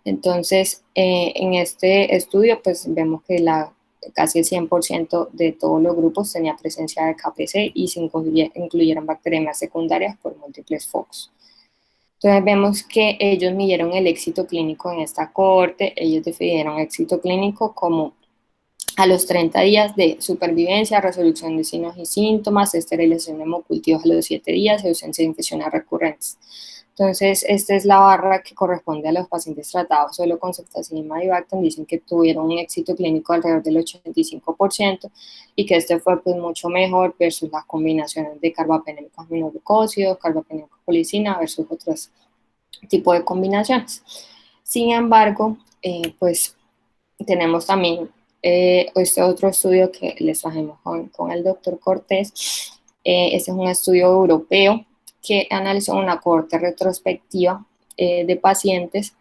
Entonces, en este estudio, pues vemos que casi el 100% de todos los grupos tenía presencia de KPC y se incluyeron bacterias secundarias por múltiples focos. Entonces vemos que ellos midieron el éxito clínico en esta cohorte. Ellos definieron éxito clínico como a los 30 días de supervivencia, resolución de signos y síntomas, esterilización de hemocultivos a los 7 días y ausencia de infecciones recurrentes. Entonces, esta es la barra que corresponde a los pacientes tratados solo con ceftazidima y avibactam. Dicen que tuvieron un éxito clínico alrededor del 85% y que este fue pues mucho mejor versus las combinaciones de carbapenémicos aminoglucósidos, carbapenémicos colisina versus otros tipos de combinaciones. Sin embargo, pues tenemos también este otro estudio que les trajimos con el doctor Cortés. Este es un estudio europeo que analizó una cohorte retrospectiva de pacientes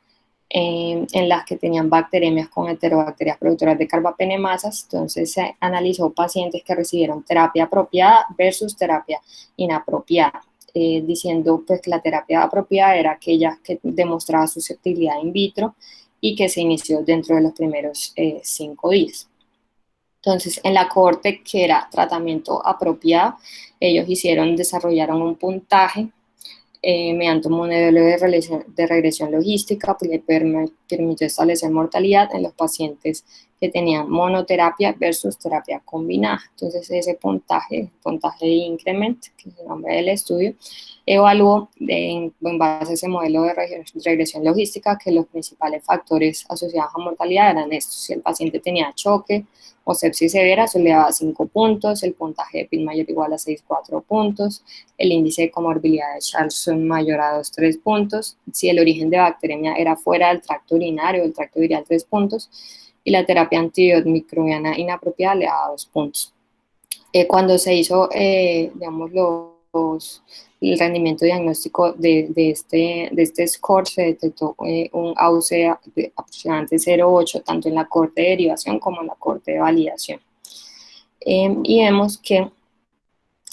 en las que tenían bacteremias con heterobacterias productoras de carbapenemasas. Entonces se analizó pacientes que recibieron terapia apropiada versus terapia inapropiada, diciendo pues que la terapia apropiada era aquella que demostraba susceptibilidad in vitro y que se inició dentro de los primeros 5 días. Entonces, en la cohorte que era tratamiento apropiado, ellos desarrollaron un puntaje mediante un modelo de regresión logística, que le permitió establecer mortalidad en los pacientes que tenían monoterapia versus terapia combinada. Entonces, ese puntaje de increment, que es el nombre del estudio, evaluó en base a ese modelo de regresión logística que los principales factores asociados a mortalidad eran estos. Si el paciente tenía choque o sepsis severa, se le daba 5 puntos, el puntaje de PIN mayor o igual a 6,4 puntos, el índice de comorbilidad de Charlson mayor a 2,3 puntos, si el origen de bacteremia era fuera del tracto urinario o el tracto viral 3 puntos, y la terapia antimicrobiana inapropiada le daba 2 puntos. Cuando se hizo, digamos, el rendimiento diagnóstico de este score, se detectó un AUC de aproximadamente 0,8, tanto en la cohorte de derivación como en la cohorte de validación. Y vemos que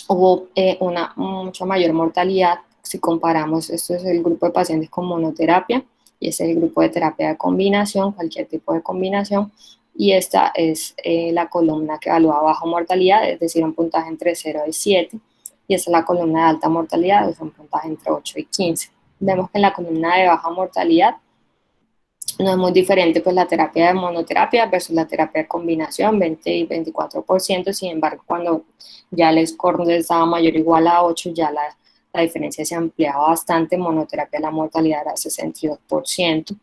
hubo una mucha mayor mortalidad si comparamos. Esto es el grupo de pacientes con monoterapia y este es el grupo de terapia de combinación, cualquier tipo de combinación, y esta es la columna que evalúa baja mortalidad, es decir, un puntaje entre 0 y 7, y esta es la columna de alta mortalidad, es un puntaje entre 8 y 15. Vemos que en la columna de baja mortalidad no es muy diferente pues la terapia de monoterapia versus la terapia de combinación, 20 y 24%, sin embargo, cuando ya el score estaba mayor o igual a 8, ya la diferencia se ampliaba bastante. En monoterapia la mortalidad era 62%,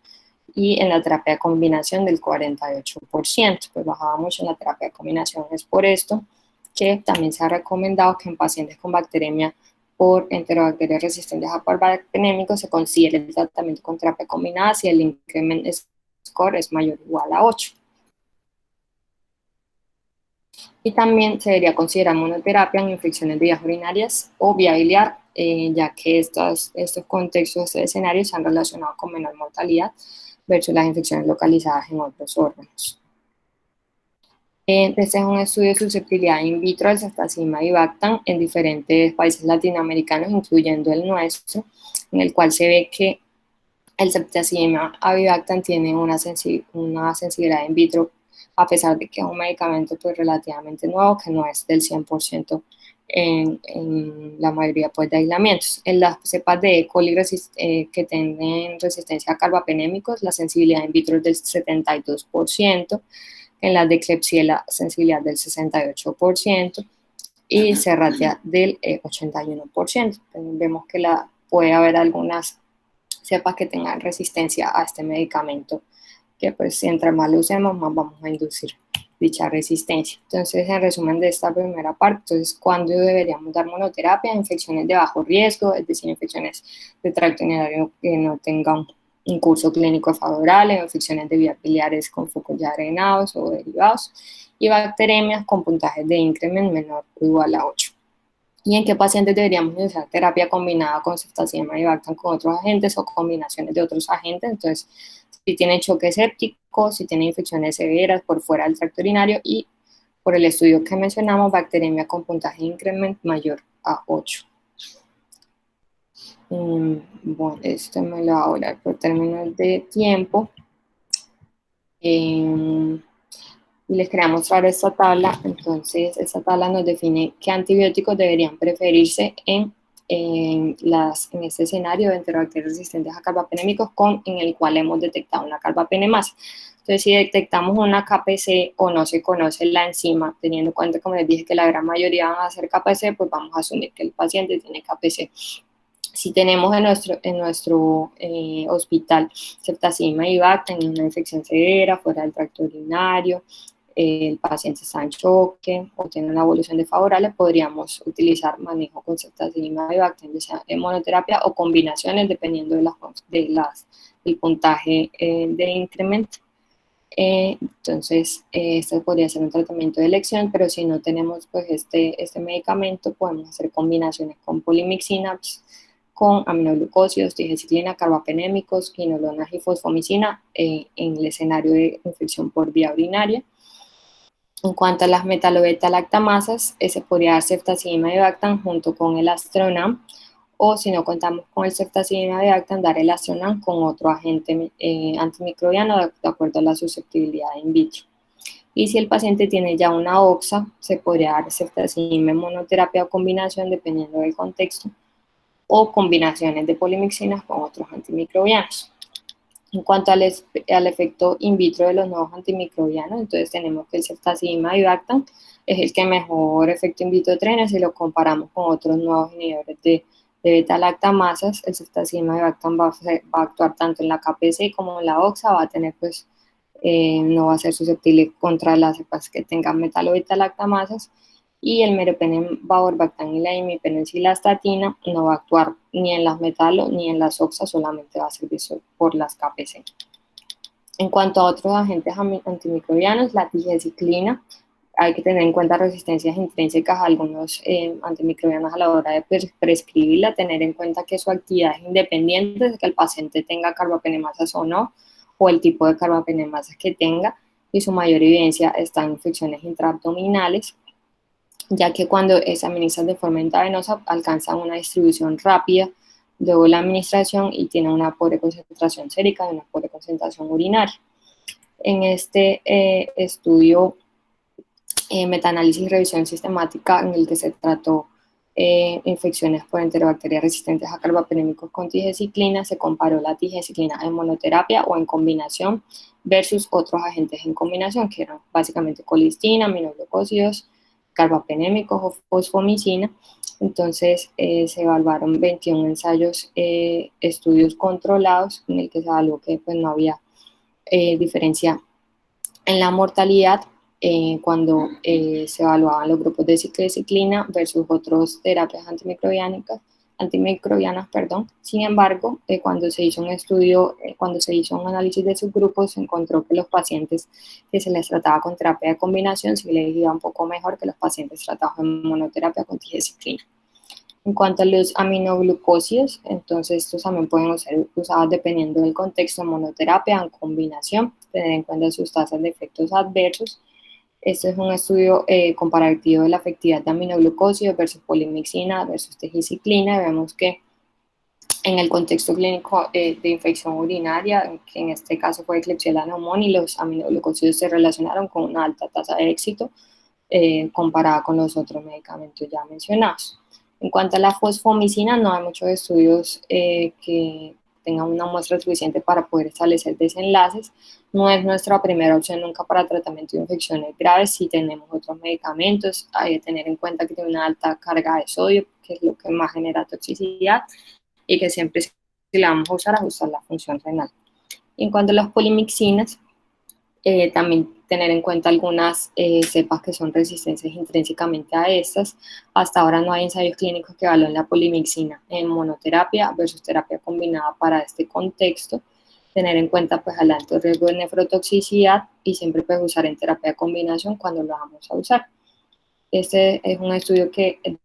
y en la terapia de combinación del 48%, pues bajaba mucho en la terapia de combinación. Es por esto que también se ha recomendado que en pacientes con bacteremia por enterobacterias resistentes a carbapenémicos se considere el tratamiento con terapia combinada si el increment score es mayor o igual a 8. Y también se debería considerar monoterapia en infecciones de vías urinarias o vía biliar, ya que estos contextos, estos escenarios se han relacionado con menor mortalidad versus las infecciones localizadas en otros órganos. Este es un estudio de susceptibilidad in vitro del ceftazidima avibactam en diferentes países latinoamericanos, incluyendo el nuestro, en el cual se ve que el ceftazidima avibactam tiene una sensibilidad in vitro, a pesar de que es un medicamento pues relativamente nuevo, que no es del 100% en la mayoría pues, de aislamientos. En las cepas de E. coli que tienen resistencia a carbapenémicos, la sensibilidad in vitro es del 72%, en las de Klebsiella sensibilidad del 68% y Serratia del 81%. Entonces, vemos que puede haber algunas cepas que tengan resistencia a este medicamento, que pues entre más lo usemos, más vamos a inducir dicha resistencia. Entonces, en resumen de esta primera parte, entonces, ¿cuándo deberíamos dar monoterapia? Infecciones de bajo riesgo, es decir, infecciones de tracto urinario que no tengan un curso clínico favorable, infecciones de vías biliares con focos ya drenados o derivados, y bacteremias con puntajes de increment menor o igual a 8. ¿Y en qué pacientes deberíamos usar terapia combinada con ceftazidima y Bactam con otros agentes o combinaciones de otros agentes? Entonces, si tienen choque séptico, si tienen infecciones severas por fuera del tracto urinario y por el estudio que mencionamos, bacteremia con puntaje de increment mayor a 8. Bueno, esto me lo voy a hablar por términos de tiempo. Les quería mostrar esta tabla. Entonces, esta tabla nos define qué antibióticos deberían preferirse en este escenario de enterobacterias resistentes a carbapenémicos en el cual hemos detectado una carbapenemasa. Entonces, si detectamos una KPC o no se conoce la enzima, teniendo en cuenta, como les dije, que la gran mayoría van a ser KPC, pues vamos a asumir que el paciente tiene KPC. Si tenemos en nuestro hospital ceftazidima y Bactam en una infección severa, fuera del tracto urinario, el paciente está en choque o tiene una evolución desfavorable, podríamos utilizar manejo con ceftazidima y Bactam, ya sea en monoterapia o combinaciones, dependiendo del puntaje de incremento. Entonces, este podría ser un tratamiento de elección, pero si no tenemos pues este medicamento, podemos hacer combinaciones con polimixina, con aminoglucósidos, digeciclina, carbapenémicos, quinolonas y fosfomicina en el escenario de infección por vía urinaria. En cuanto a las metalobeta-lactamasas, se podría dar ceftazidima y Bactam junto con el Astronam, o si no contamos con el ceftazidima y Bactam, dar el Astronam con otro agente antimicrobiano de acuerdo a la susceptibilidad in vitro. Y si el paciente tiene ya una OXA, se podría dar ceftazidima en monoterapia o combinación dependiendo del contexto, o combinaciones de polimixinas con otros antimicrobianos. En cuanto al efecto in vitro de los nuevos antimicrobianos, entonces tenemos que el ceftazidima y Bactam es el que mejor efecto in vitro tiene si lo comparamos con otros nuevos inhibidores de beta-lactamasas. El ceftazidima y Bactam va a actuar tanto en la KPC como en la OXA, va a tener no va a ser susceptible contra las cepas que tengan metal o beta-lactamasas, y el meropenem, bactam y la imipenicil-astatina no va a actuar ni en las metalo ni en las oxa, solamente va a servir por las KPC. En cuanto a otros agentes antimicrobianos, la digeciclina, hay que tener en cuenta resistencias intrínsecas a algunos antimicrobianos a la hora de prescribirla, tener en cuenta que su actividad es independiente de que el paciente tenga carbapenemasas o no, o el tipo de carbapenemasas que tenga, y su mayor evidencia está en infecciones intraabdominales, ya que cuando se administran de forma intravenosa alcanzan una distribución rápida luego la administración y tiene una pobre concentración sérica y una pobre concentración urinaria. En este estudio, metaanálisis y revisión sistemática en el que se trató infecciones por enterobacterias resistentes a carbapenémicos con digeciclina, se comparó la digeciclina en monoterapia o en combinación versus otros agentes en combinación, que eran básicamente colistina, aminoglucósidos, carbapenémicos o fosfomicina. Entonces, se evaluaron 21 ensayos, estudios controlados, en el que se evaluó que pues, no había diferencia en la mortalidad cuando se evaluaban los grupos de ciclina versus otras terapias antimicrobianas. Sin embargo, cuando se hizo un estudio, cuando se hizo un análisis de subgrupos, se encontró que los pacientes que se les trataba con terapia de combinación sí les iba un poco mejor que los pacientes tratados en monoterapia con digeciclina. En cuanto a los aminoglucósidos, entonces estos también pueden ser usados dependiendo del contexto, en monoterapia, en combinación, tener en cuenta sus tasas de efectos adversos. Este es un estudio comparativo de la efectividad de aminoglucósidos versus polimixina versus tegiciclina. Vemos que en el contexto clínico de infección urinaria, que en este caso fue Klebsiella pneumoniae, los aminoglucósidos se relacionaron con una alta tasa de éxito comparada con los otros medicamentos ya mencionados. En cuanto a la fosfomicina, no hay muchos estudios que tengan una muestra suficiente para poder establecer desenlaces. No es nuestra primera opción nunca para tratamiento de infecciones graves. Si tenemos otros medicamentos, hay que tener en cuenta que tiene una alta carga de sodio, que es lo que más genera toxicidad, y que siempre si la vamos a usar, ajustar la función renal. En cuanto a las polimixinas, también tener en cuenta algunas cepas que son resistentes intrínsecamente a estas. Hasta ahora no hay ensayos clínicos que evalúen la polimixina en monoterapia versus terapia combinada para este contexto. Tener en cuenta pues el alto riesgo de nefrotoxicidad y siempre pues usar en terapia de combinación cuando lo vamos a usar. Este es un estudio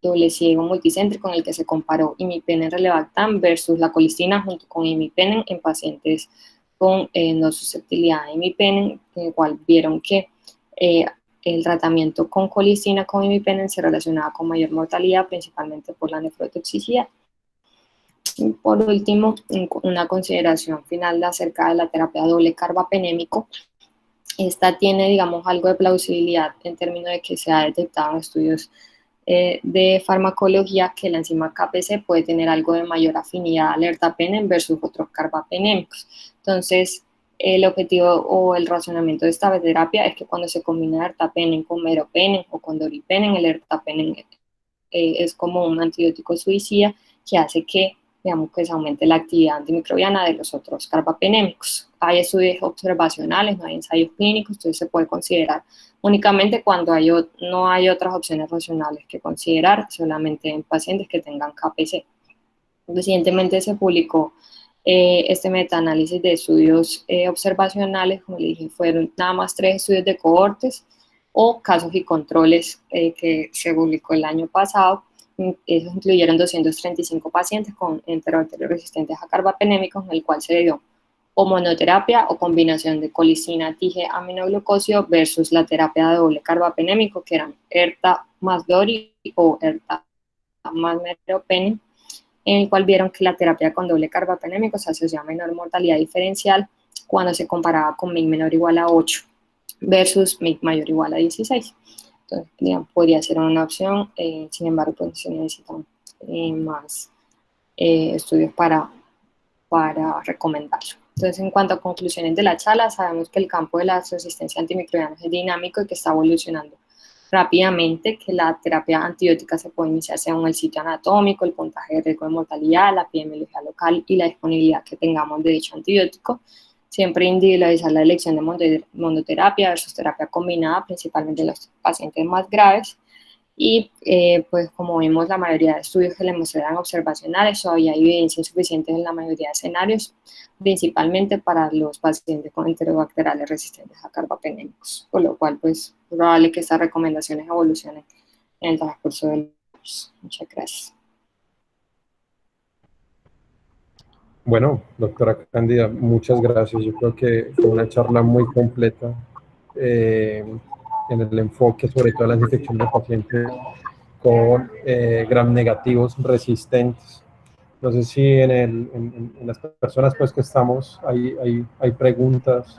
doble ciego multicéntrico en el que se comparó imipenem relebactam versus la colistina junto con imipenem en pacientes con no susceptibilidad a imipenem, en el cual vieron que el tratamiento con colistina con imipenem se relacionaba con mayor mortalidad, principalmente por la nefrotoxicidad. Y por último, una consideración final acerca de la terapia doble carbapenémico. Esta tiene, digamos, algo de plausibilidad en términos de que se ha detectado en estudios de farmacología que la enzima KPC puede tener algo de mayor afinidad al ertapenem versus otros carbapenémicos. Entonces, el objetivo o el razonamiento de esta terapia es que cuando se combina ertapenem con meropenem o con doripenem, el ertapenem es como un antibiótico suicida que hace que, digamos, que se aumente la actividad antimicrobiana de los otros carbapenémicos. Hay estudios observacionales, no hay ensayos clínicos, entonces se puede considerar únicamente cuando no hay otras opciones racionales que considerar, solamente en pacientes que tengan KPC. Recientemente se publicó este metaanálisis de estudios observacionales, como le dije, fueron nada más 3 estudios de cohortes o casos y controles que se publicó el año pasado. Esos incluyeron 235 pacientes con enterobacterios resistentes a carbapenémicos, en el cual se dio o monoterapia o combinación de colisina, tige, aminoglucosio versus la terapia de doble carbapenémico, que eran ERTA más DORI o ERTA más meropenem, en el cual vieron que la terapia con doble carbapenémico se asocia a menor mortalidad diferencial cuando se comparaba con MIG menor o igual a 8 versus MIG mayor o igual a 16. Entonces, digamos, podría ser una opción, sin embargo, pues se necesitan más estudios para recomendarlo. Entonces, en cuanto a conclusiones de la charla, sabemos que el campo de la resistencia antimicrobiana es dinámico y que está evolucionando rápidamente, que la terapia antibiótica se puede iniciar según el sitio anatómico, el puntaje de riesgo de mortalidad, la epidemiología local y la disponibilidad que tengamos de dicho antibiótico. Siempre individualizar la elección de monoterapia versus terapia combinada, principalmente en los pacientes más graves. Y pues como vemos, la mayoría de estudios que le muestran observacionales, todavía hay evidencia insuficiente en la mayoría de escenarios, principalmente para los pacientes con enterobacteriales resistentes a carbapenémicos, por lo cual pues es probable que estas recomendaciones evolucionen en el transcurso de los años. Muchas gracias. Bueno, doctora Cándida, muchas gracias. Yo creo que fue una charla muy completa en el enfoque sobre todo las infecciones de pacientes con gram negativos resistentes. No sé si en las personas pues que estamos, hay preguntas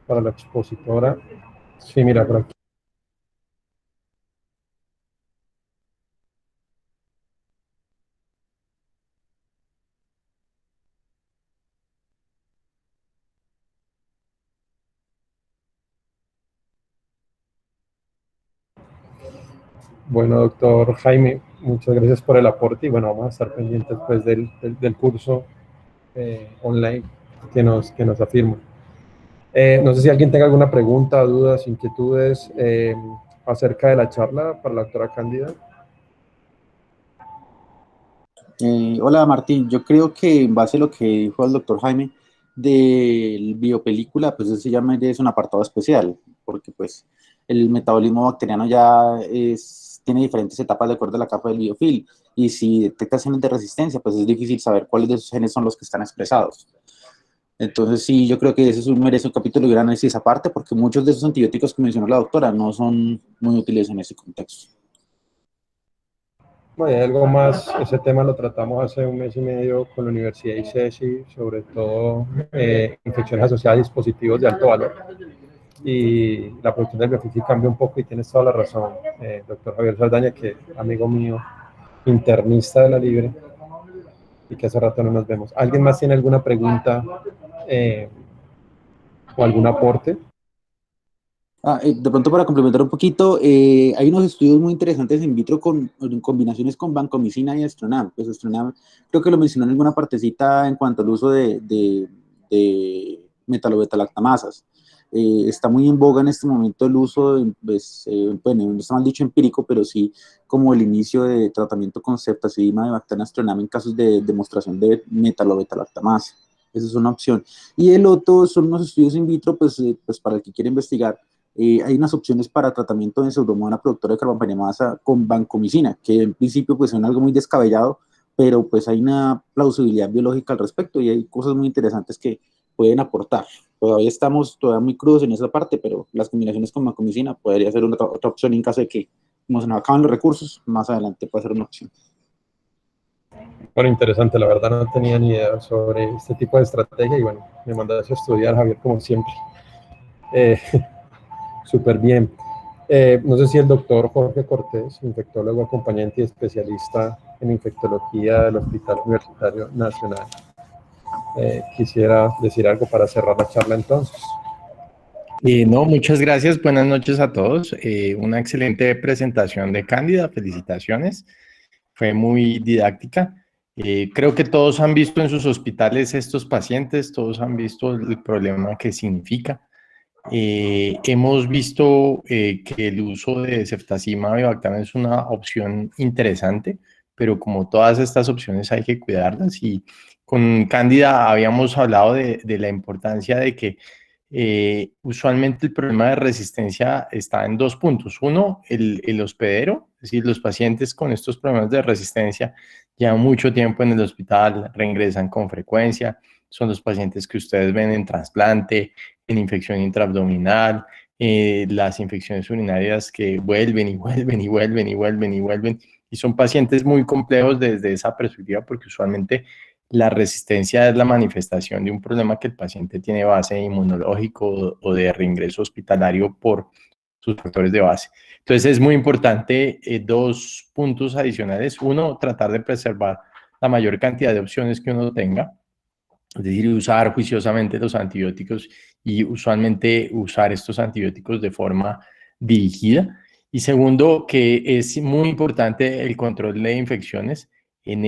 para la expositora. Sí, mira, por aquí. Bueno, doctor Jaime, muchas gracias por el aporte y bueno, vamos a estar pendientes pues del curso online que nos afirma. No sé si alguien tenga alguna pregunta, dudas, inquietudes acerca de la charla para la doctora Cándida. Hola Martín, yo creo que en base a lo que dijo el doctor Jaime del biopelícula, pues eso se llama, es un apartado especial, porque pues el metabolismo bacteriano tiene diferentes etapas de acuerdo a la capa del biofil, y si detectas genes de resistencia, pues es difícil saber cuáles de esos genes son los que están expresados. Entonces sí, yo creo que eso merece un capítulo de gran análisis aparte, porque muchos de esos antibióticos que mencionó la doctora no son muy útiles en ese contexto. Bueno, hay algo más, ese tema lo tratamos hace un mes y medio con la Universidad de ICESI, sobre todo infecciones asociadas a dispositivos de alto valor. Y la producción del biofil cambia un poco y tienes toda la razón, doctor Javier Saldaña, que amigo mío, internista de la Libre, y que hace rato no nos vemos. ¿Alguien más tiene alguna pregunta o algún aporte? De pronto para complementar un poquito, hay unos estudios muy interesantes in vitro en combinaciones con vancomicina y estronam. Pues estronam creo que lo mencionó en alguna partecita en cuanto al uso de metalobetalactamasas. Está muy en boga en este momento el uso, bueno, no está mal dicho empírico, pero sí como el inicio de tratamiento con ceftazidima de bacterias estronam en casos de demostración de metalobetalactamasa. Esa es una opción. Y el otro son unos estudios in vitro, pues para el que quiere investigar hay unas opciones para tratamiento de Pseudomonas productora de carbapenemasa con vancomicina, que en principio pues son algo muy descabellado, pero pues hay una plausibilidad biológica al respecto y hay cosas muy interesantes que pueden aportar. Todavía estamos muy crudos en esa parte, pero las combinaciones con vancomicina podría ser otra opción en caso de que, como se nos acaban los recursos, más adelante puede ser una opción. Bueno, interesante, la verdad no tenía ni idea sobre este tipo de estrategia y bueno, me mandaste a estudiar, Javier, como siempre. Súper bien. No sé si el doctor Jorge Cortés, infectólogo acompañante y especialista en infectología del Hospital Universitario Nacional, quisiera decir algo para cerrar la charla entonces. No, muchas gracias. Buenas noches a todos. Una excelente presentación de Cándida. Felicitaciones. Fue muy didáctica. Creo que todos han visto en sus hospitales estos pacientes, todos han visto el problema que significa. Hemos visto que el uso de ceftazimab y Bactrim es una opción interesante, pero como todas estas opciones hay que cuidarlas. Y con Cándida habíamos hablado de la importancia de que usualmente el problema de resistencia está en dos puntos. Uno, el hospedero, es decir, los pacientes con estos problemas de resistencia llevan mucho tiempo en el hospital, reingresan con frecuencia, son los pacientes que ustedes ven en trasplante, en infección intraabdominal, las infecciones urinarias que vuelven y vuelven y vuelven y vuelven y vuelven, y son pacientes muy complejos desde esa perspectiva porque usualmente la resistencia es la manifestación de un problema que el paciente tiene base inmunológico o de reingreso hospitalario por sus factores de base. Entonces es muy importante dos puntos adicionales. Uno, tratar de preservar la mayor cantidad de opciones que uno tenga, es decir, usar juiciosamente los antibióticos y usualmente usar estos antibióticos de forma dirigida. Y segundo, que es muy importante el control de infecciones. En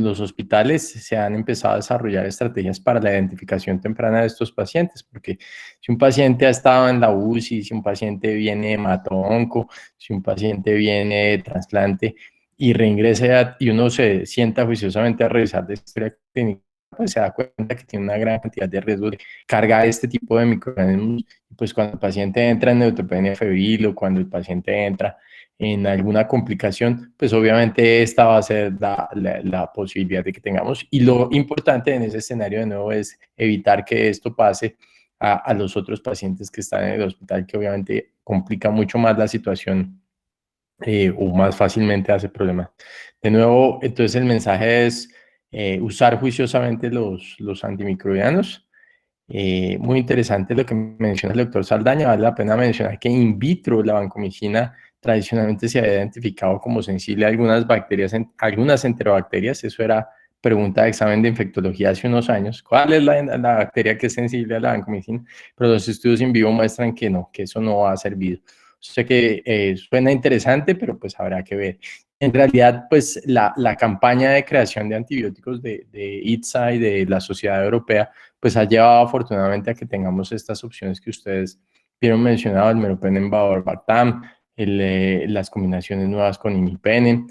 los hospitales se han empezado a desarrollar estrategias para la identificación temprana de estos pacientes, porque si un paciente ha estado en la UCI, si un paciente viene de hemato-onco, si un paciente viene de trasplante y reingresa y uno se sienta juiciosamente a revisar la historia clínica, pues se da cuenta que tiene una gran cantidad de riesgo de cargar este tipo de microorganismos. Pues cuando el paciente entra en neutropenia febril o cuando el paciente entra en alguna complicación, pues obviamente esta va a ser la posibilidad de que tengamos. Y lo importante en ese escenario de nuevo es evitar que esto pase a los otros pacientes que están en el hospital, que obviamente complica mucho más la situación o más fácilmente hace problemas. De nuevo, entonces el mensaje es usar juiciosamente los antimicrobianos. Muy interesante lo que menciona el doctor Saldaña. Vale la pena mencionar que in vitro la vancomicina tradicionalmente se había identificado como sensible a algunas bacterias, algunas enterobacterias. Eso era pregunta de examen de infectología hace unos años. ¿Cuál es la bacteria que es sensible a la vancomicina? Pero los estudios in vivo muestran que no, que eso no ha servido. Sé que suena interesante, pero pues habrá que ver. En realidad, pues la campaña de creación de antibióticos de ITSA y de la Sociedad Europea, pues ha llevado afortunadamente a que tengamos estas opciones que ustedes vieron mencionado, el meropenem, Bactam, las combinaciones nuevas con imipenem,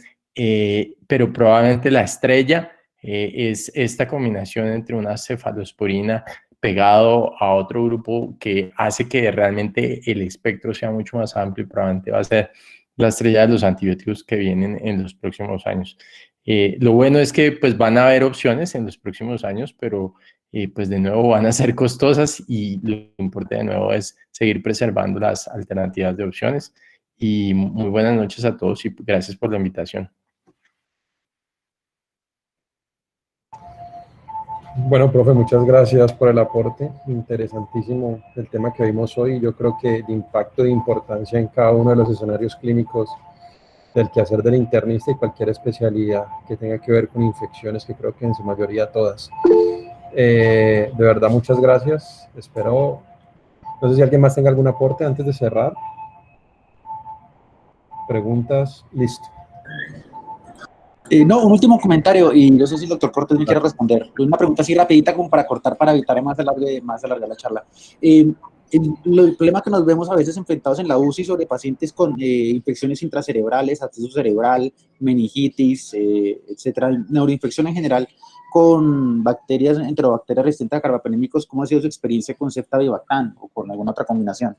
pero probablemente la estrella es esta combinación entre una cefalosporina pegado a otro grupo que hace que realmente el espectro sea mucho más amplio y probablemente va a ser la estrella de los antibióticos que vienen en los próximos años. Lo bueno es que pues van a haber opciones en los próximos años, pero pues de nuevo van a ser costosas y lo importante de nuevo es seguir preservando las alternativas de opciones. Y muy buenas noches a todos y gracias por la invitación. Bueno, profe, muchas gracias por el aporte. Interesantísimo el tema que vimos hoy. Yo creo que de impacto de importancia en cada uno de los escenarios clínicos del quehacer del internista y cualquier especialidad que tenga que ver con infecciones, que creo que en su mayoría todas. De verdad, muchas gracias. Espero, no sé si alguien más tenga algún aporte antes de cerrar. Preguntas, listo. No, un último comentario, y no sé si el doctor Cortés me quiere responder. Una pregunta así rapidita como para cortar, para evitar más alargar la charla. El problema que nos vemos a veces enfrentados en la UCI sobre pacientes con infecciones intracerebrales, absceso cerebral, meningitis, etcétera, neuroinfección en general, con bacterias, enterobacterias resistentes a carbapenémicos, ¿cómo ha sido su experiencia con Cefta y Bactam o con alguna otra combinación?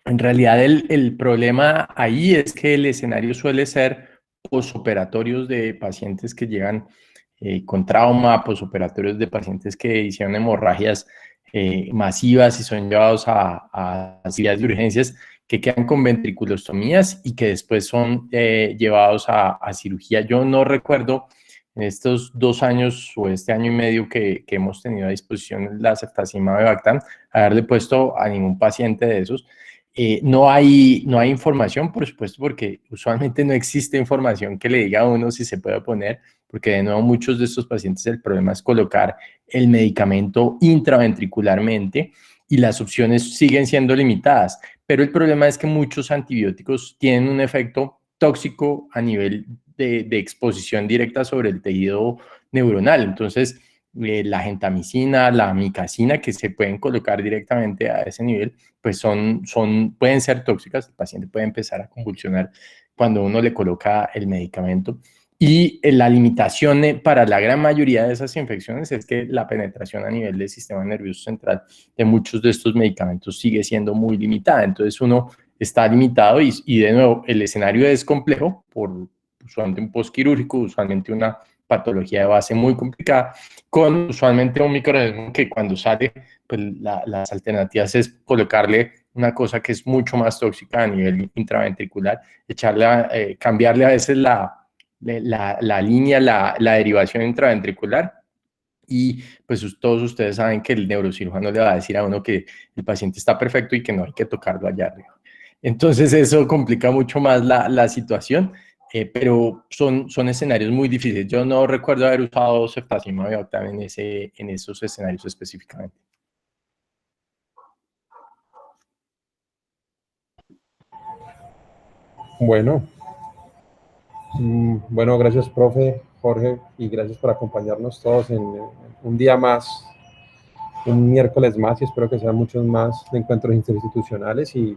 En realidad el problema ahí es que el escenario suele ser posoperatorios de pacientes que llegan con trauma, posoperatorios de pacientes que hicieron hemorragias masivas y son llevados a cirugías de urgencias, que quedan con ventriculostomías y que después son llevados a cirugía. Yo no recuerdo en estos 2 años o este año y medio que hemos tenido a disposición la ceftazimab de Bactam, haberle puesto a ningún paciente de esos. No hay información, por supuesto, porque usualmente no existe información que le diga a uno si se puede poner, porque de nuevo muchos de estos pacientes el problema es colocar el medicamento intraventricularmente y las opciones siguen siendo limitadas, pero el problema es que muchos antibióticos tienen un efecto tóxico a nivel de exposición directa sobre el tejido neuronal. Entonces, la gentamicina, la amicacina, que se pueden colocar directamente a ese nivel, pues pueden ser tóxicas. El paciente puede empezar a convulsionar cuando uno le coloca el medicamento. Y la limitación para la gran mayoría de esas infecciones es que la penetración a nivel del sistema nervioso central de muchos de estos medicamentos sigue siendo muy limitada. Entonces uno está limitado y de nuevo el escenario es complejo por usualmente un postquirúrgico, usualmente una patología de base muy complicada, con usualmente un microorganismo que cuando sale, pues las alternativas es colocarle una cosa que es mucho más tóxica a nivel intraventricular, cambiarle a veces la línea, la derivación intraventricular. Y pues todos ustedes saben que el neurocirujano le va a decir a uno que el paciente está perfecto y que no hay que tocarlo allá arriba. Entonces eso complica mucho más la situación, pero son escenarios muy difíciles. Yo no recuerdo haber usado ceftazimab y Bactam en esos escenarios específicamente. Bueno, bueno, gracias, profe Jorge, y gracias por acompañarnos todos en un día más, un miércoles más, y espero que sean muchos más de encuentros interinstitucionales. Y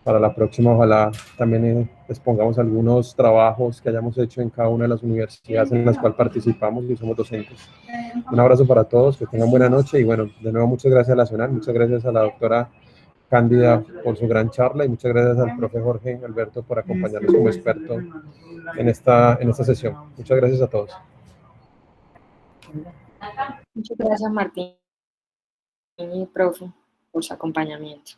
para la próxima, ojalá también expongamos algunos trabajos que hayamos hecho en cada una de las universidades en las cuales participamos y somos docentes. Un abrazo para todos, que tengan buena noche, y bueno, de nuevo muchas gracias a la Nacional, muchas gracias a la doctora Cándida por su gran charla, y muchas gracias al profe Jorge Alberto por acompañarnos como experto en esta sesión. Muchas gracias a todos. Muchas gracias, Martín y profe, por su acompañamiento.